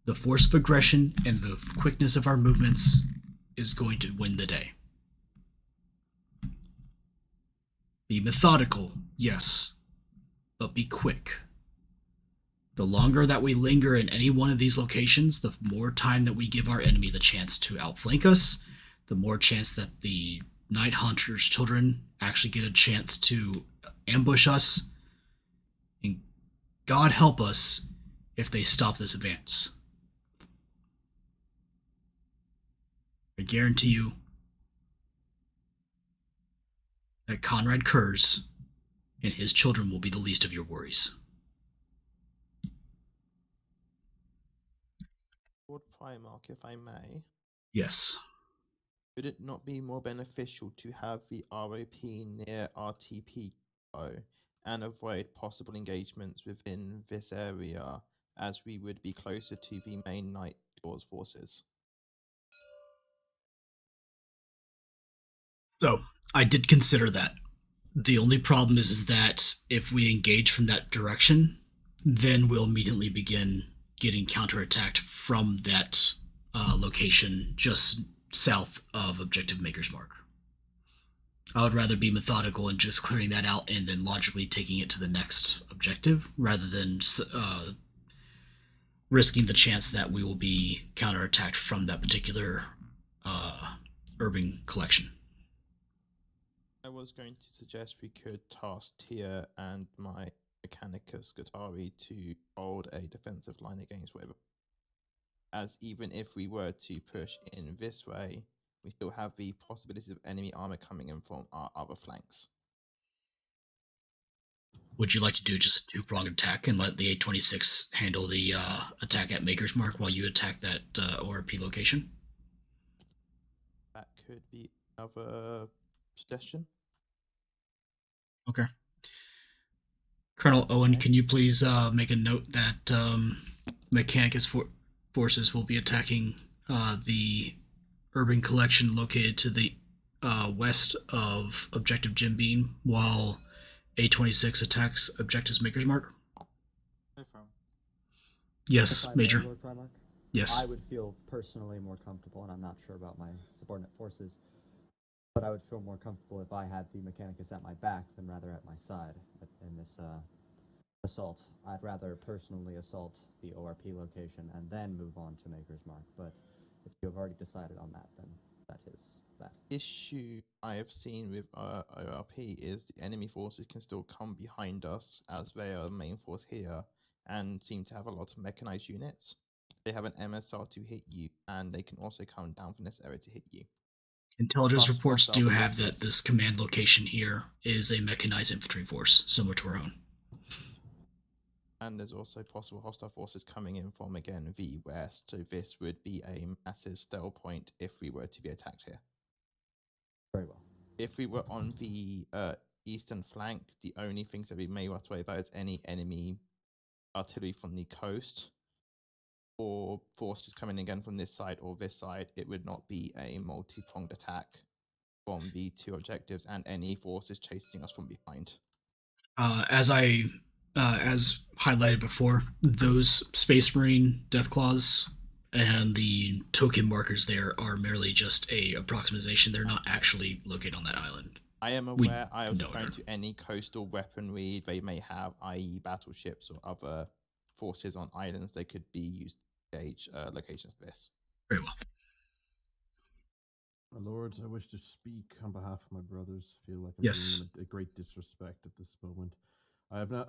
The force of aggression and the quickness of our movements is going to win the day. Be methodical, yes, but be quick. The longer that we linger in any one of these locations, the more time that we give our enemy the chance to outflank us, the more chance that the Night Hunter's children actually get a chance to ambush us. And God help us if they stop this advance. I guarantee you that Conrad Kurz and his children will be the least of your worries. Lord Primarch, if I may, Yes. would it not be more beneficial to have the ROP near RTP and avoid possible engagements within this area, as we would be closer to the main Night Lord's forces? So, I did consider that. The only problem is that if we engage from that direction, then we'll immediately begin getting counterattacked from that location just south of Objective Maker's Mark. I would rather be methodical and just clearing that out and then logically taking it to the next objective rather than risking the chance that we will be counterattacked from that particular urban collection. I was going to suggest we could task Tia and my Mechanicus Guitari to hold a defensive line against whatever. As even if we were to push in this way, we still have the possibilities of enemy armor coming in from our other flanks. Would you like to do just a two-pronged attack and let the 826 handle the attack at Maker's Mark while you attack that ORP location? That could be another suggestion. Okay. Colonel Owen, can you please make a note that Mechanicus forces will be attacking the urban collection located to the west of Objective Jim Beam, while A26 attacks Objective's Maker's Mark? Yes, If I may, Major. Lord Primarch, Yes. I would feel personally more comfortable, and I'm not sure about my subordinate forces, but I would feel more comfortable if I had the Mechanicus at my back than rather at my side in this assault. I'd rather personally assault the ORP location and then move on to Maker's Mark, but if you have already decided on that, then that is that. Issue I have seen with ORP is the enemy forces can still come behind us, as they are the main force here, and seem to have a lot of mechanized units. They have an MSR to hit you, and they can also come down from this area to hit you. Intelligence Plus, reports hostile do have that forces. this command location here is a mechanized infantry force, similar to our own. And there's also possible hostile forces coming in from, again, the west, so this would be a massive stealth point if we were to be attacked here. Very well. If we were on the eastern flank, the only things that we may want to worry about is any enemy artillery from the coast or forces coming again from this side or this side. It would not be a multi-pronged attack from the two objectives and any forces chasing us from behind. As highlighted before, those Space Marine Deathclaws and the token markers there are merely just a approximation. They're not actually located on that island. I am aware. I was know referring her. to any coastal weaponry they may have, i.e. battleships or other forces on islands. They could be used to gauge locations of this. Very well. My lords, I wish to speak on behalf of my brothers. I feel like I'm Yes. doing them a great disrespect at this moment. I have not,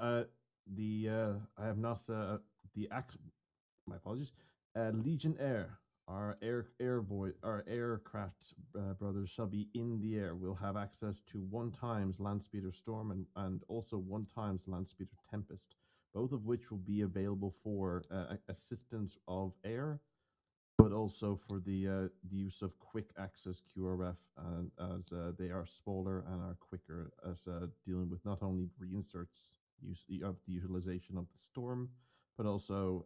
my apologies. Legion Air, our aircraft brothers shall be in the air. We'll have access to 1 times Landspeeder Storm and also 1 times Landspeeder Tempest, both of which will be available for assistance of air, but also for the use of quick access QRF, as they are smaller and are quicker at dealing with not only reinserts of the utilization of the Storm, but also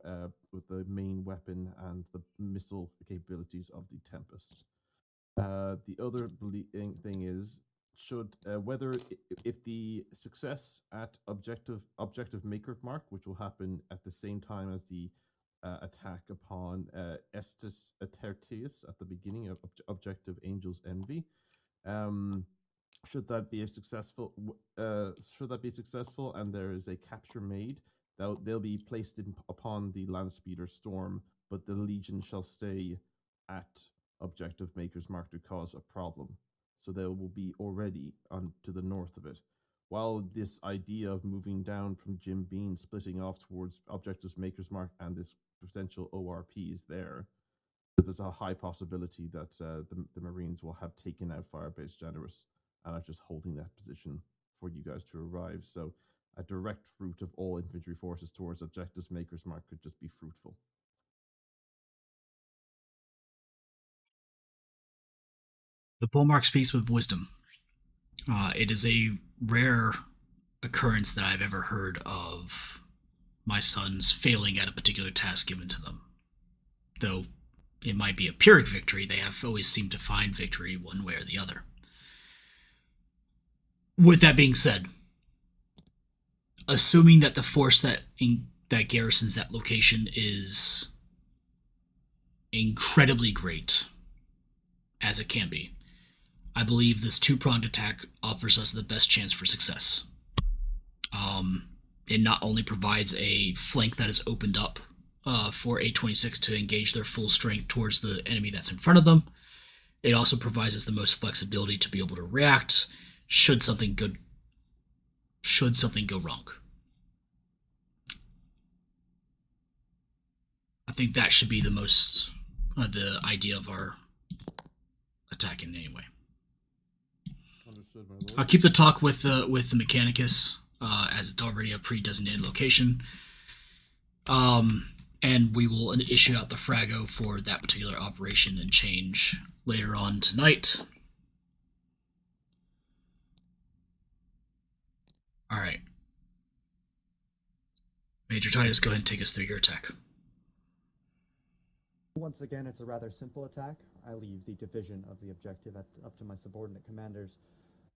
with the main weapon and the missile capabilities of the Tempest. The other thing is, should whether if the success at objective maker mark, which will happen at the same time as the attack upon Estes Atertius at the beginning of Objective Angel's Envy. Should that be successful, and there is a capture made, they'll be placed upon the Landspeeder Storm, but the Legion shall stay at Objective Maker's Mark to cause a problem. So they will be already on to the north of it. While this idea of moving down from Jim Bean, splitting off towards Objectives Maker's Mark and this potential ORP is there, there's a high possibility that the Marines will have taken out Firebase Generous and are just holding that position for you guys to arrive. So a direct route of all infantry forces towards Objectives Maker's Mark could just be fruitful. The Bullmark speaks with wisdom. It is a rare occurrence that I've ever heard of my sons failing at a particular task given to them. Though it might be a Pyrrhic victory, they have always seemed to find victory one way or the other. With that being said, assuming that the force that garrisons that location is incredibly great, as it can be, I believe this 2-pronged attack offers us the best chance for success. It not only provides a flank that is opened up for A26 to engage their full strength towards the enemy that's in front of them, it also provides us the most flexibility to be able to react should something go wrong. I think that should be the most the idea of our attack in any way. Understood, my lord. I'll keep the talk with the Mechanicus, as it's already a pre-designated location. And we will issue out the Frago for that particular operation and change later on tonight. All right. Major Titus, go ahead and take us through your attack. Once again, it's a rather simple attack. I leave the division of the objective up to my subordinate commanders,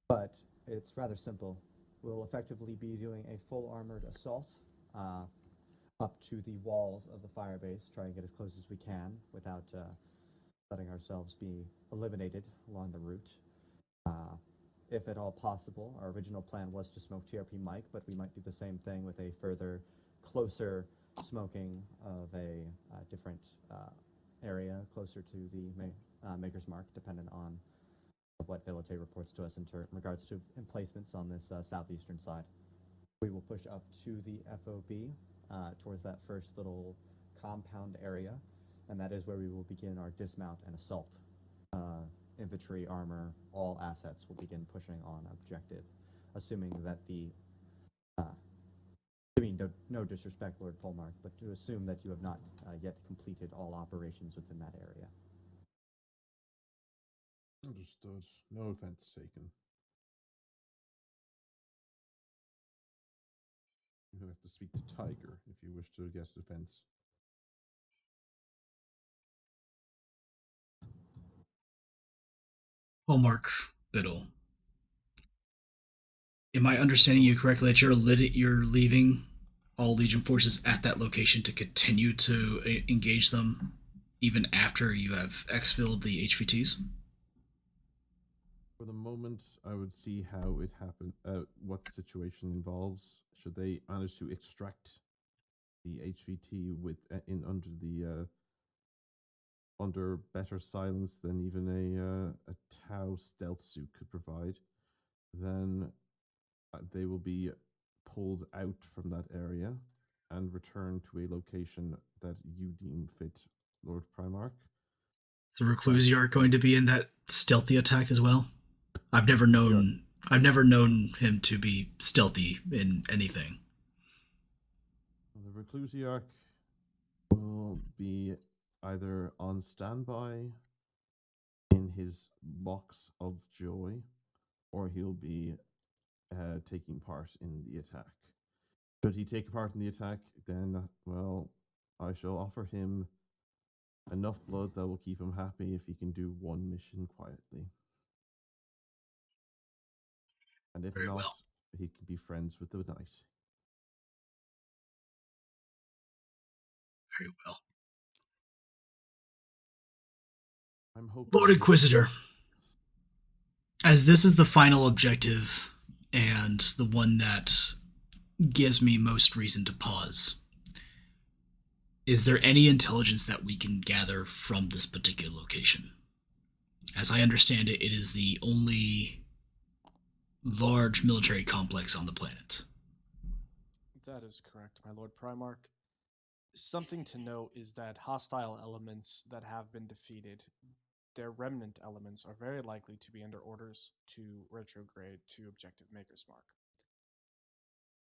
but it's rather simple. We'll effectively be doing a full armored assault up to the walls of the firebase, try and get as close as we can without letting ourselves be eliminated along the route. If at all possible, our original plan was to smoke TRP Mike, but we might do the same thing with a further closer smoking of a different area closer to the Maker's Mark, dependent on what Velite reports to us in regards to emplacements on this southeastern side. We will push up to the FOB towards that first little compound area, and that is where we will begin our dismount and assault. Infantry, armor, all assets will begin pushing on objective, assuming that the I mean, no disrespect, Lord Polmark, but to assume that you have not yet completed all operations within that area. Understood. No offense taken. You have to speak to Tiger if you wish to guess offense. Hallmark Biddle. Am I understanding you correctly that you're leaving all Legion forces at that location to continue to engage them even after you have exfilled the HVTs? For the moment, I would see how it happened, what the situation involves. Should they manage to extract the HVT under better silence than even a Tau stealth suit could provide, then they will be pulled out from that area and returned to a location that you deem fit Lord Primarch. The Reclusi are going to be in that stealthy attack as well. I've never known him to be stealthy in anything. The Reclusiarch will be either on standby in his box of joy, or he'll be taking part in the attack. Should he take part in the attack, then, well, I shall offer him enough blood that will keep him happy if he can do one mission quietly. And if Very not, well. he can be friends with the knight. Very well. I'm hoping. Lord Inquisitor, as this is the final objective and the one that gives me most reason to pause, is there any intelligence that we can gather from this particular location? As I understand it, it is the only large military complex on the planet. That is correct, my Lord Primarch. Something to note is that hostile elements that have been defeated, their remnant elements are very likely to be under orders to retrograde to Objective Maker's Mark.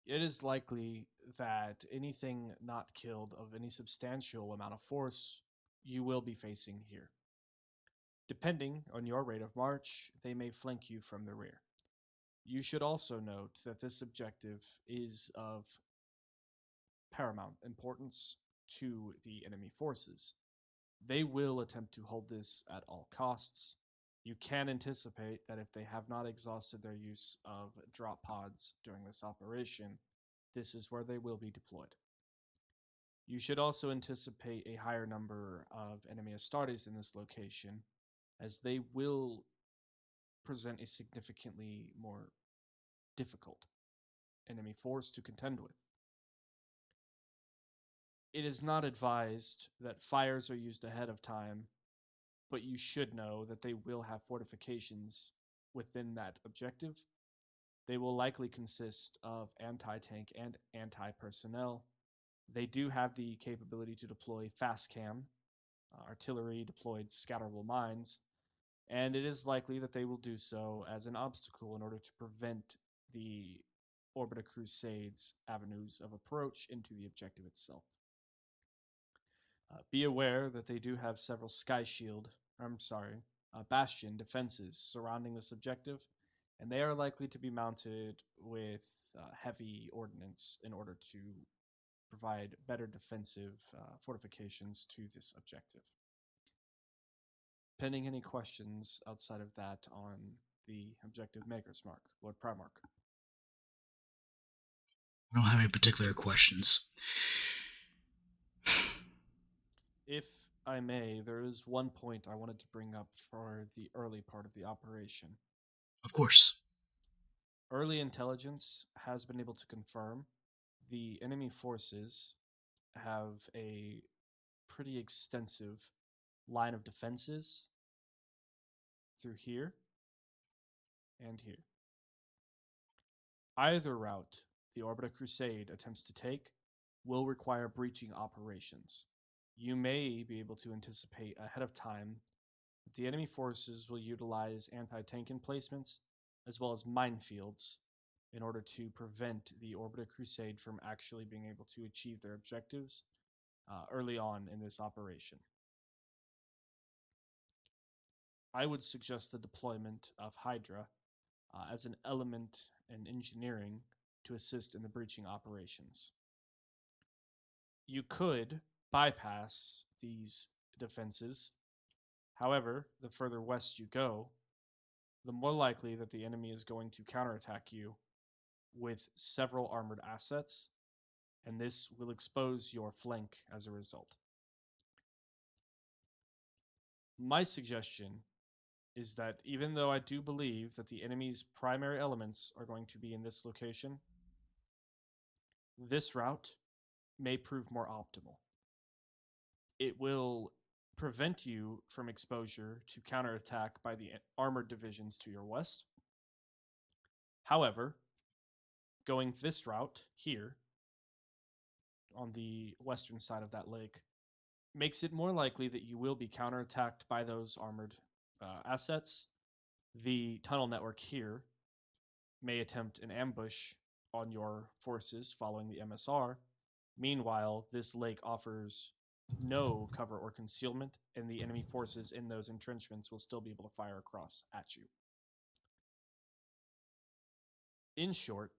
It is likely that anything not killed of any substantial amount of force you will be facing here. Depending on your rate of march, they may flank you from the rear. You should also note that this objective is of paramount importance to the enemy forces. They will attempt to hold this at all costs. You can anticipate that if they have not exhausted their use of drop pods during this operation, this is where they will be deployed. You should also anticipate a higher number of enemy Astartes in this location, as they will present a significantly more difficult enemy force to contend with. It is not advised that fires are used ahead of time, but you should know that they will have fortifications within that objective. They will likely consist of anti-tank and anti-personnel. They do have the capability to deploy fast cam, artillery deployed scatterable mines, and it is likely that they will do so as an obstacle in order to prevent the Orbita Crusade's avenues of approach into the objective itself. Be aware that they do have several Bastion defenses surrounding this objective, and they are likely to be mounted with heavy ordnance in order to provide better defensive fortifications to this objective. Pending any questions outside of that on the Objective Maker's Mark, Lord Primarch. I don't have any particular questions. If I may, there is one point I wanted to bring up for the early part of the operation. Of course. Early intelligence has been able to confirm the enemy forces have a pretty extensive line of defenses through here and here. Either route the Orbita Crusade attempts to take will require breaching operations. You may be able to anticipate ahead of time that the enemy forces will utilize anti-tank emplacements as well as minefields in order to prevent the Orbita Crusade from actually being able to achieve their objectives early on in this operation. I would suggest the deployment of Hydra as an element in engineering to assist in the breaching operations. You could bypass these defenses. However, the further west you go, the more likely that the enemy is going to counterattack you with several armored assets, and this will expose your flank as a result. My suggestion is that even though I do believe that the enemy's primary elements are going to be in this location, this route may prove more optimal. It will prevent you from exposure to counterattack by the armored divisions to your west. However, going this route here on the western side of that lake makes it more likely that you will be counterattacked by those armored assets. The tunnel network here may attempt an ambush on your forces following the MSR. Meanwhile, this lake offers no cover or concealment, and the enemy forces in those entrenchments will still be able to fire across at you. In short,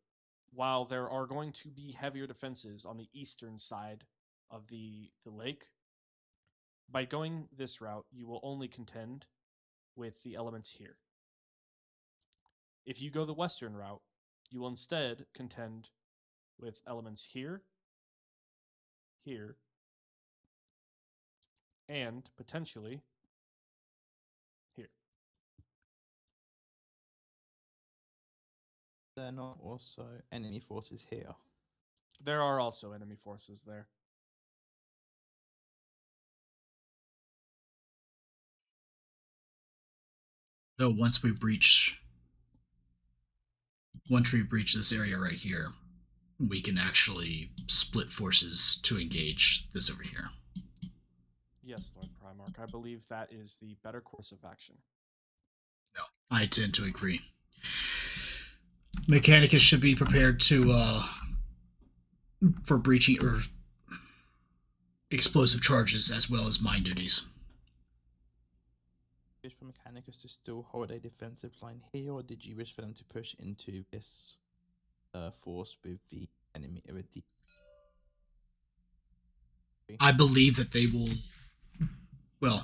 while there are going to be heavier defenses on the eastern side of the lake, by going this route, you will only contend with the elements here. If you go the western route, you will instead contend with elements here, here, and potentially here. There are not also enemy forces here. There are also enemy forces there. So once we breach this area right here, we can actually split forces to engage this over here. Yes, Lord Primarch. I believe that is the better course of action. No, I tend to agree. Mechanicus should be prepared to for breaching or explosive charges as well as mine duties. Wish for Mechanicus to still hold a defensive line here, or did you wish for them to push into this force with the enemy? I believe that they will,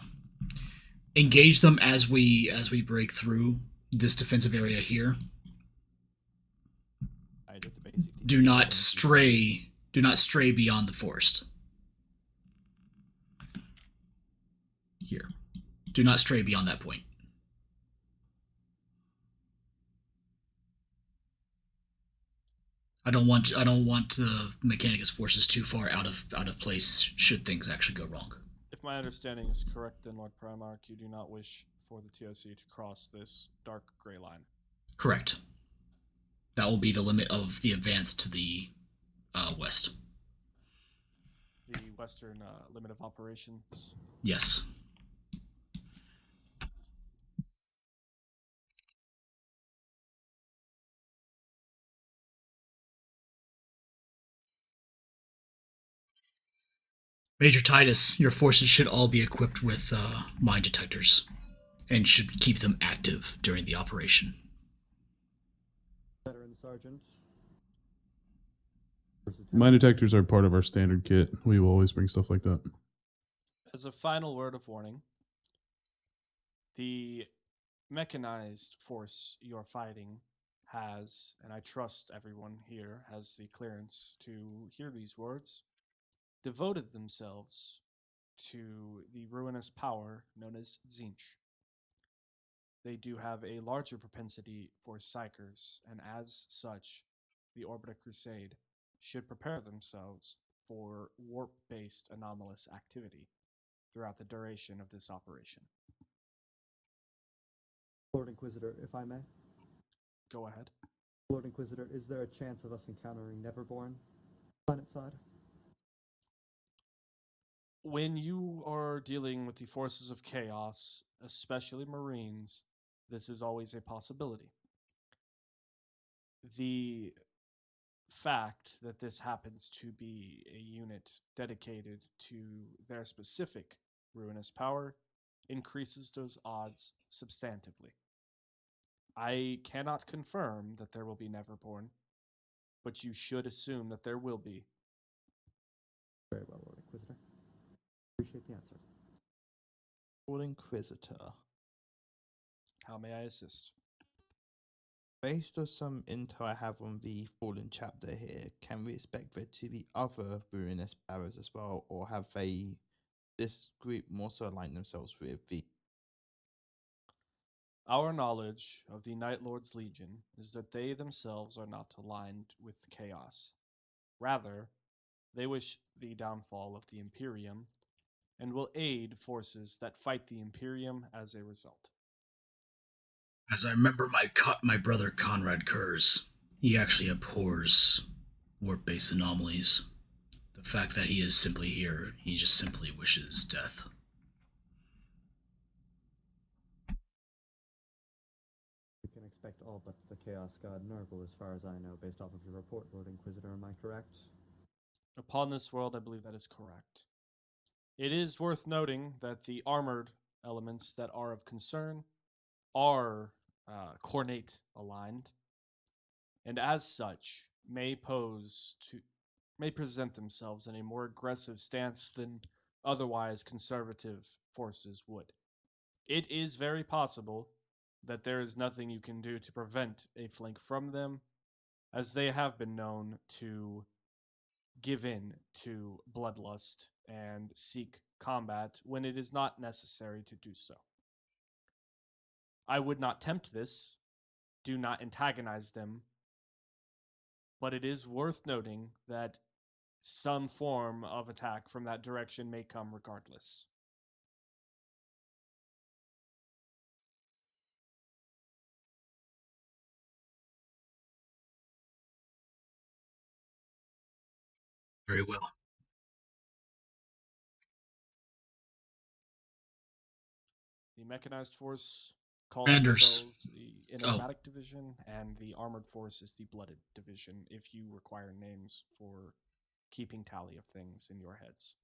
engage them as we break through this defensive area here. Do not stray beyond the forest. Here. Do not stray beyond that point. I don't want Mechanicus forces too far out of place should things actually go wrong. If my understanding is correct, then Lord Primarch, you do not wish for the TOC to cross this dark gray line. Correct. That will be the limit of the advance to the west. The western limit of operations. Yes. Major Titus, your forces should all be equipped with mine detectors and should keep them active during the operation. Veteran Sergeant. Mine detectors are part of our standard kit. We will always bring stuff like that. As a final word of warning, the mechanized force you're fighting has, and I trust everyone here has the clearance to hear these words, devoted themselves to the ruinous power known as Tzeentch. They do have a larger propensity for psychers, and as such, the Orbita Crusade should prepare themselves for warp-based anomalous activity throughout the duration of this operation. Lord Inquisitor, if I may. Go ahead. Lord Inquisitor, is there a chance of us encountering Neverborn planet side? When you are dealing with the forces of chaos, especially Marines, this is always a possibility. The fact that this happens to be a unit dedicated to their specific ruinous power increases those odds substantively. I cannot confirm that there will be Neverborn, but you should assume that there will be. Very well, Lord Inquisitor. Appreciate the answer. Lord Inquisitor. How may I assist? Based on some intel I have on the Fallen chapter here, can we expect there to be other ruinous powers as well, or have this group more so aligned themselves with the... Our knowledge of the Night Lord's Legion is that they themselves are not aligned with chaos. Rather, they wish the downfall of the Imperium and will aid forces that fight the Imperium as a result. As I remember my brother Conrad Kurz, he actually abhors warp-based anomalies. The fact that he is simply here, he just simply wishes death. We can expect all but the Chaos God Nurgle, as far as I know, based off of your report, Lord Inquisitor. Am I correct? Upon this world, I believe that is correct. It is worth noting that the armored elements that are of concern are cornate aligned, and as such may present themselves in a more aggressive stance than otherwise conservative forces would. It is very possible that there is nothing you can do to prevent a flank from them, as they have been known to give in to bloodlust and seek combat when it is not necessary to do so. I would not tempt this, do not antagonize them, but it is worth noting that some form of attack from that direction may come regardless. Very well. The mechanized force call Anders. themselves the enigmatic division, and the armored force is the blooded division, if you require names for keeping tally of things in your heads.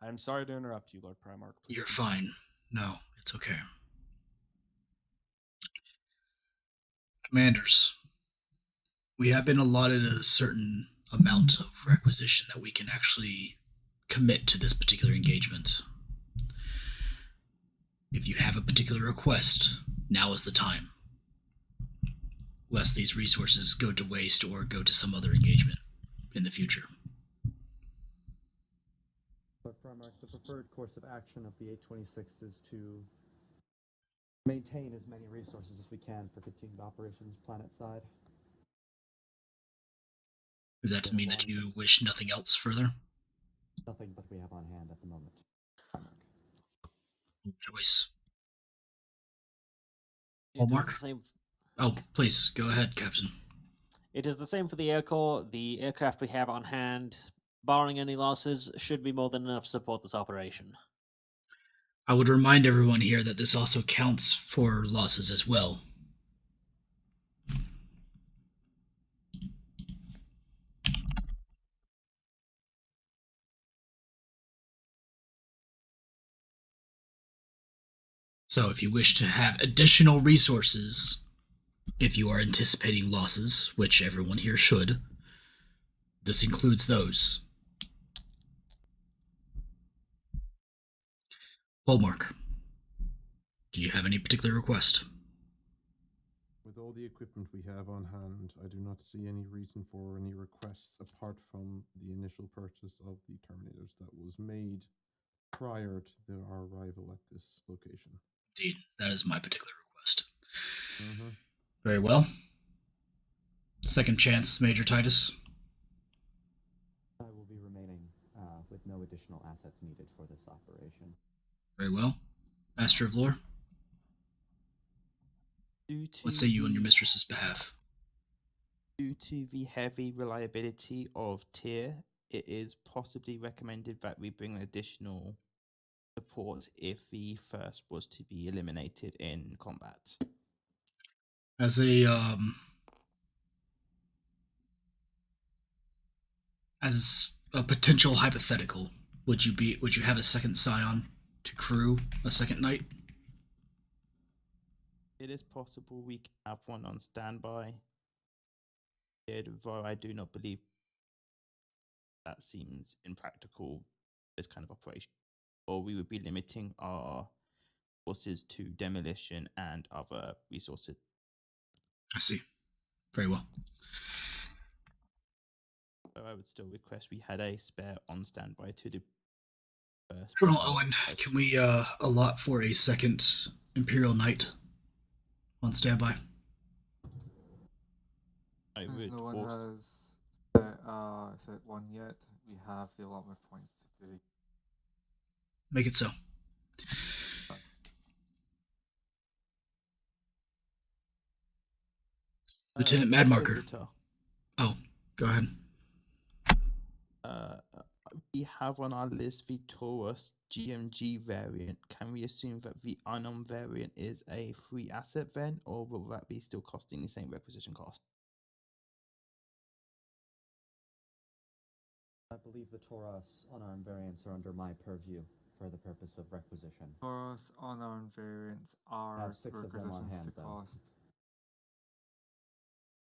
I am sorry to interrupt you, Lord Primarch. Please You're continue. fine. No, it's okay. Commanders, we have been allotted a certain amount of requisition that we can actually commit to this particular engagement. If you have a particular request, now is the time, lest these resources go to waste or go to some other engagement in the future. But Primarch, the preferred course of action of the 826 is to maintain as many resources as we can for continued operations planet-side. Does that mean that you wish nothing else further? Nothing but we have on hand at the moment, Primarch. Choice. It is Hallmark? the same. Oh, please, go ahead, Captain. It is the same for the Air Corps. The aircraft we have on hand, barring any losses, should be more than enough to support this operation. I would remind everyone here that this also counts for losses as well. So if you wish to have additional resources, if you are anticipating losses, which everyone here should, this includes those. Hallmark, do you have any particular request? With all the equipment we have on hand, I do not see any reason for any requests apart from the initial purchase of the Terminators that was made prior to our arrival at this location. Indeed, that is my particular request. Mm-hmm. Very well. Second chance, Major Titus. I will be remaining with no additional assets needed for this operation. Very well. Master of Lore, what say you on your mistress's behalf? Due to the heavy reliability of Tyr, it is possibly recommended that we bring additional support if the first was to be eliminated in combat. As a potential hypothetical, would you have a second scion to crew a second knight? It is possible we can have one on standby, though I do not believe that seems impractical, this kind of operation. Or we would be limiting our forces to demolition and other resources. I see. Very well. So I would still request we had a spare on standby to the first. Colonel Owen, can we allot for a second Imperial Knight on standby? I As would no one also, has said one yet, we have the allotment points to do. Make it so. Lieutenant Madmarker. Orbita. Oh, go ahead. we have on our list the Taurus GMG variant. Can we assume that the unknown variant is a free asset then, or will that be still costing the same requisition cost? I believe the Tauros unarmed variants are under my purview for the purpose of requisition. Taurus unarmed variants are have 6 of them on requisitions hand, to though. cost.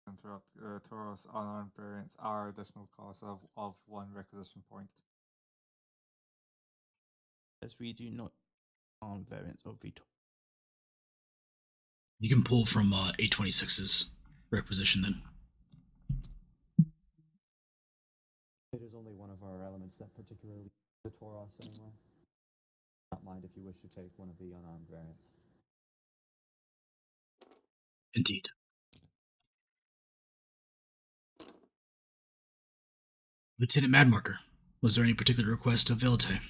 Interrupt. Taurus unarmed variants are additional costs of 1 requisition point. As we do not arm variants of the You can pull from A26's requisition then. It is only one of our elements that particularly the Tauros anyway. Not mind if you wish to take one of the unarmed variants. Indeed. Lieutenant Madmarker, was there any particular request of Vilate?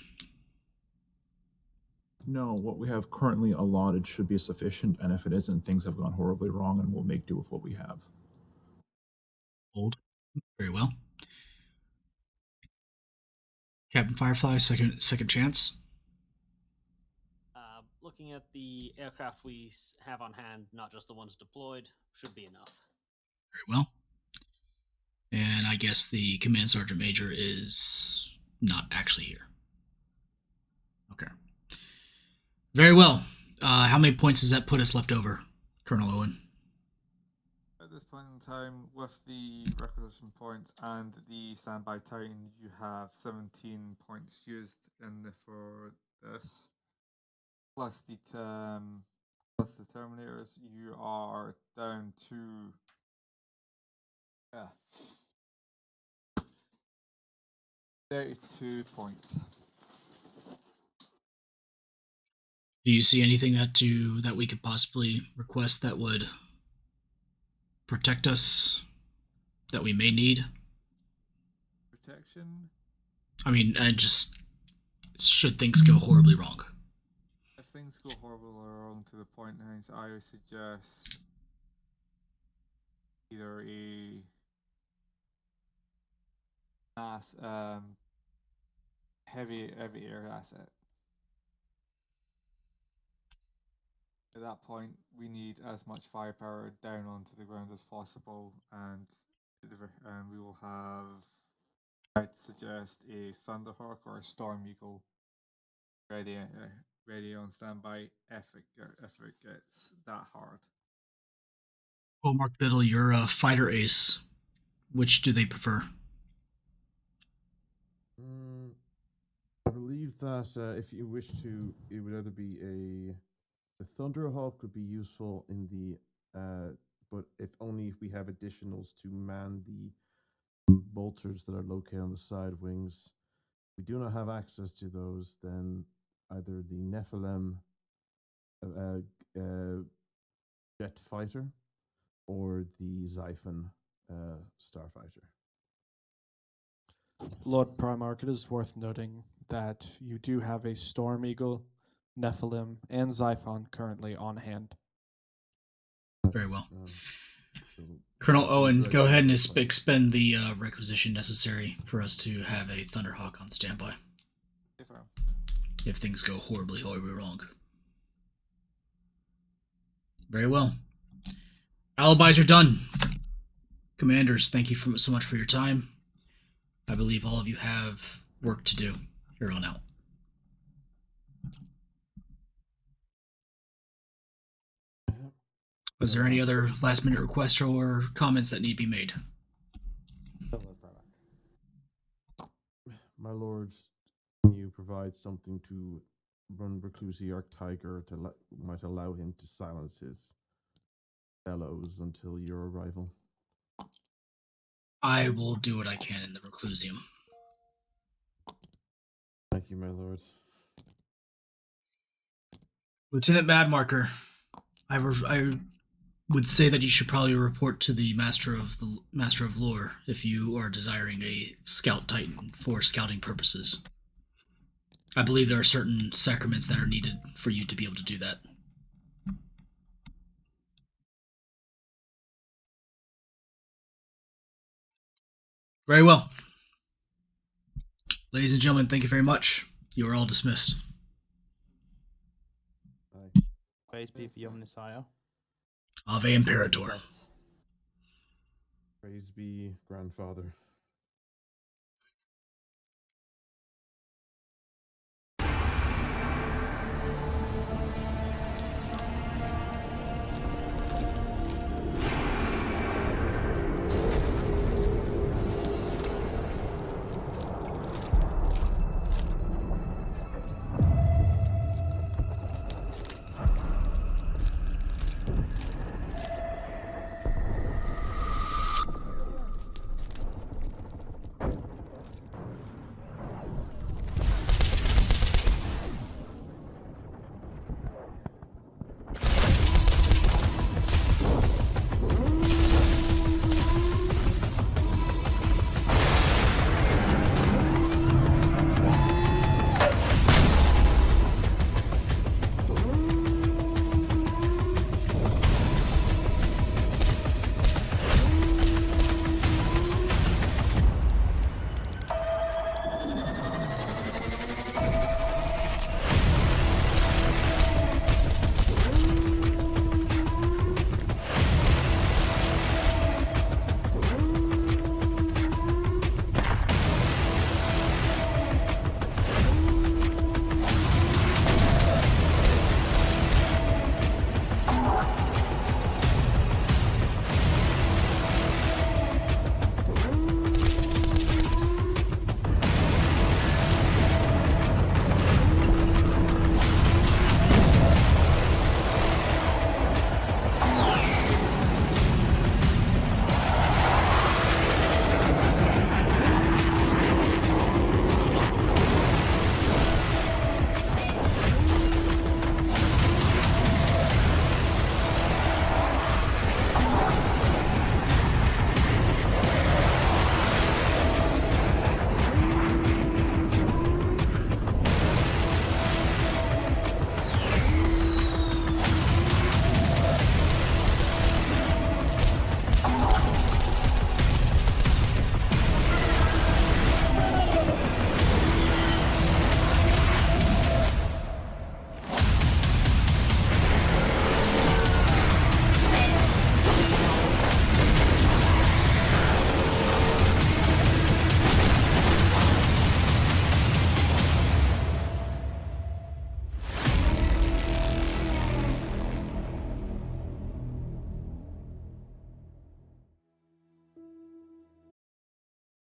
No, what we have currently allotted should be sufficient, and if it isn't, things have gone horribly wrong, and we'll make do with what we have. Hold. Very well. Captain Firefly, second chance. Looking at the aircraft we have on hand, not just the ones deployed, should be enough. Very well. And I guess the Command Sergeant Major is not actually here. Okay. Very well. How many points does that put us left over, Colonel Owen? At this point in time, with the requisition points and the standby time, you have 17 points used for this. Plus the Terminators, you are down to 32 points. Do you see anything that we could possibly request that would protect us, that we may need? Protection? I mean, should things go horribly wrong? If things go horribly wrong to the point, I would suggest either a mass heavy air asset. At that point, we need as much firepower down onto the ground as possible, and we will have, I'd suggest, a Thunderhawk or a Storm Eagle ready on standby if it gets that hard. Well, Mark Biddle, you're a fighter ace. Which do they prefer? I believe that if you wish to, it would either be the Thunderhawk would be useful in the, but if only if we have additionals to man the bolters that are located on the side wings. If we do not have access to those, then either the Nephilim jet fighter or the Xiphon starfighter. Lord Primarch, it is worth noting that you do have a Storm Eagle, Nephilim, and Xiphon currently on hand. Very well. So Colonel Owen, go ahead and expend the requisition necessary for us to have a Thunderhawk on standby. If things go horribly wrong. Very well. Alibis are done. Commanders, thank you so much for your time. I believe all of you have work to do here on out. Was there any other last-minute requests or comments that need to be made? My lords, can you provide something to run Reclusi Arc Tiger might allow him to silence his fellows until your arrival? I will do what I can in the Reclusium. Thank you, my lords. Lieutenant Madmarker, I would say that you should probably report to the Master of Lore if you are desiring a Scout Titan for scouting purposes. I believe there are certain sacraments that are needed for you to be able to do that. Very well. Ladies and gentlemen, thank you very much. You are all dismissed. Praise be for the Omnissiah. Ave Imperator. Yes. Praise be, grandfather.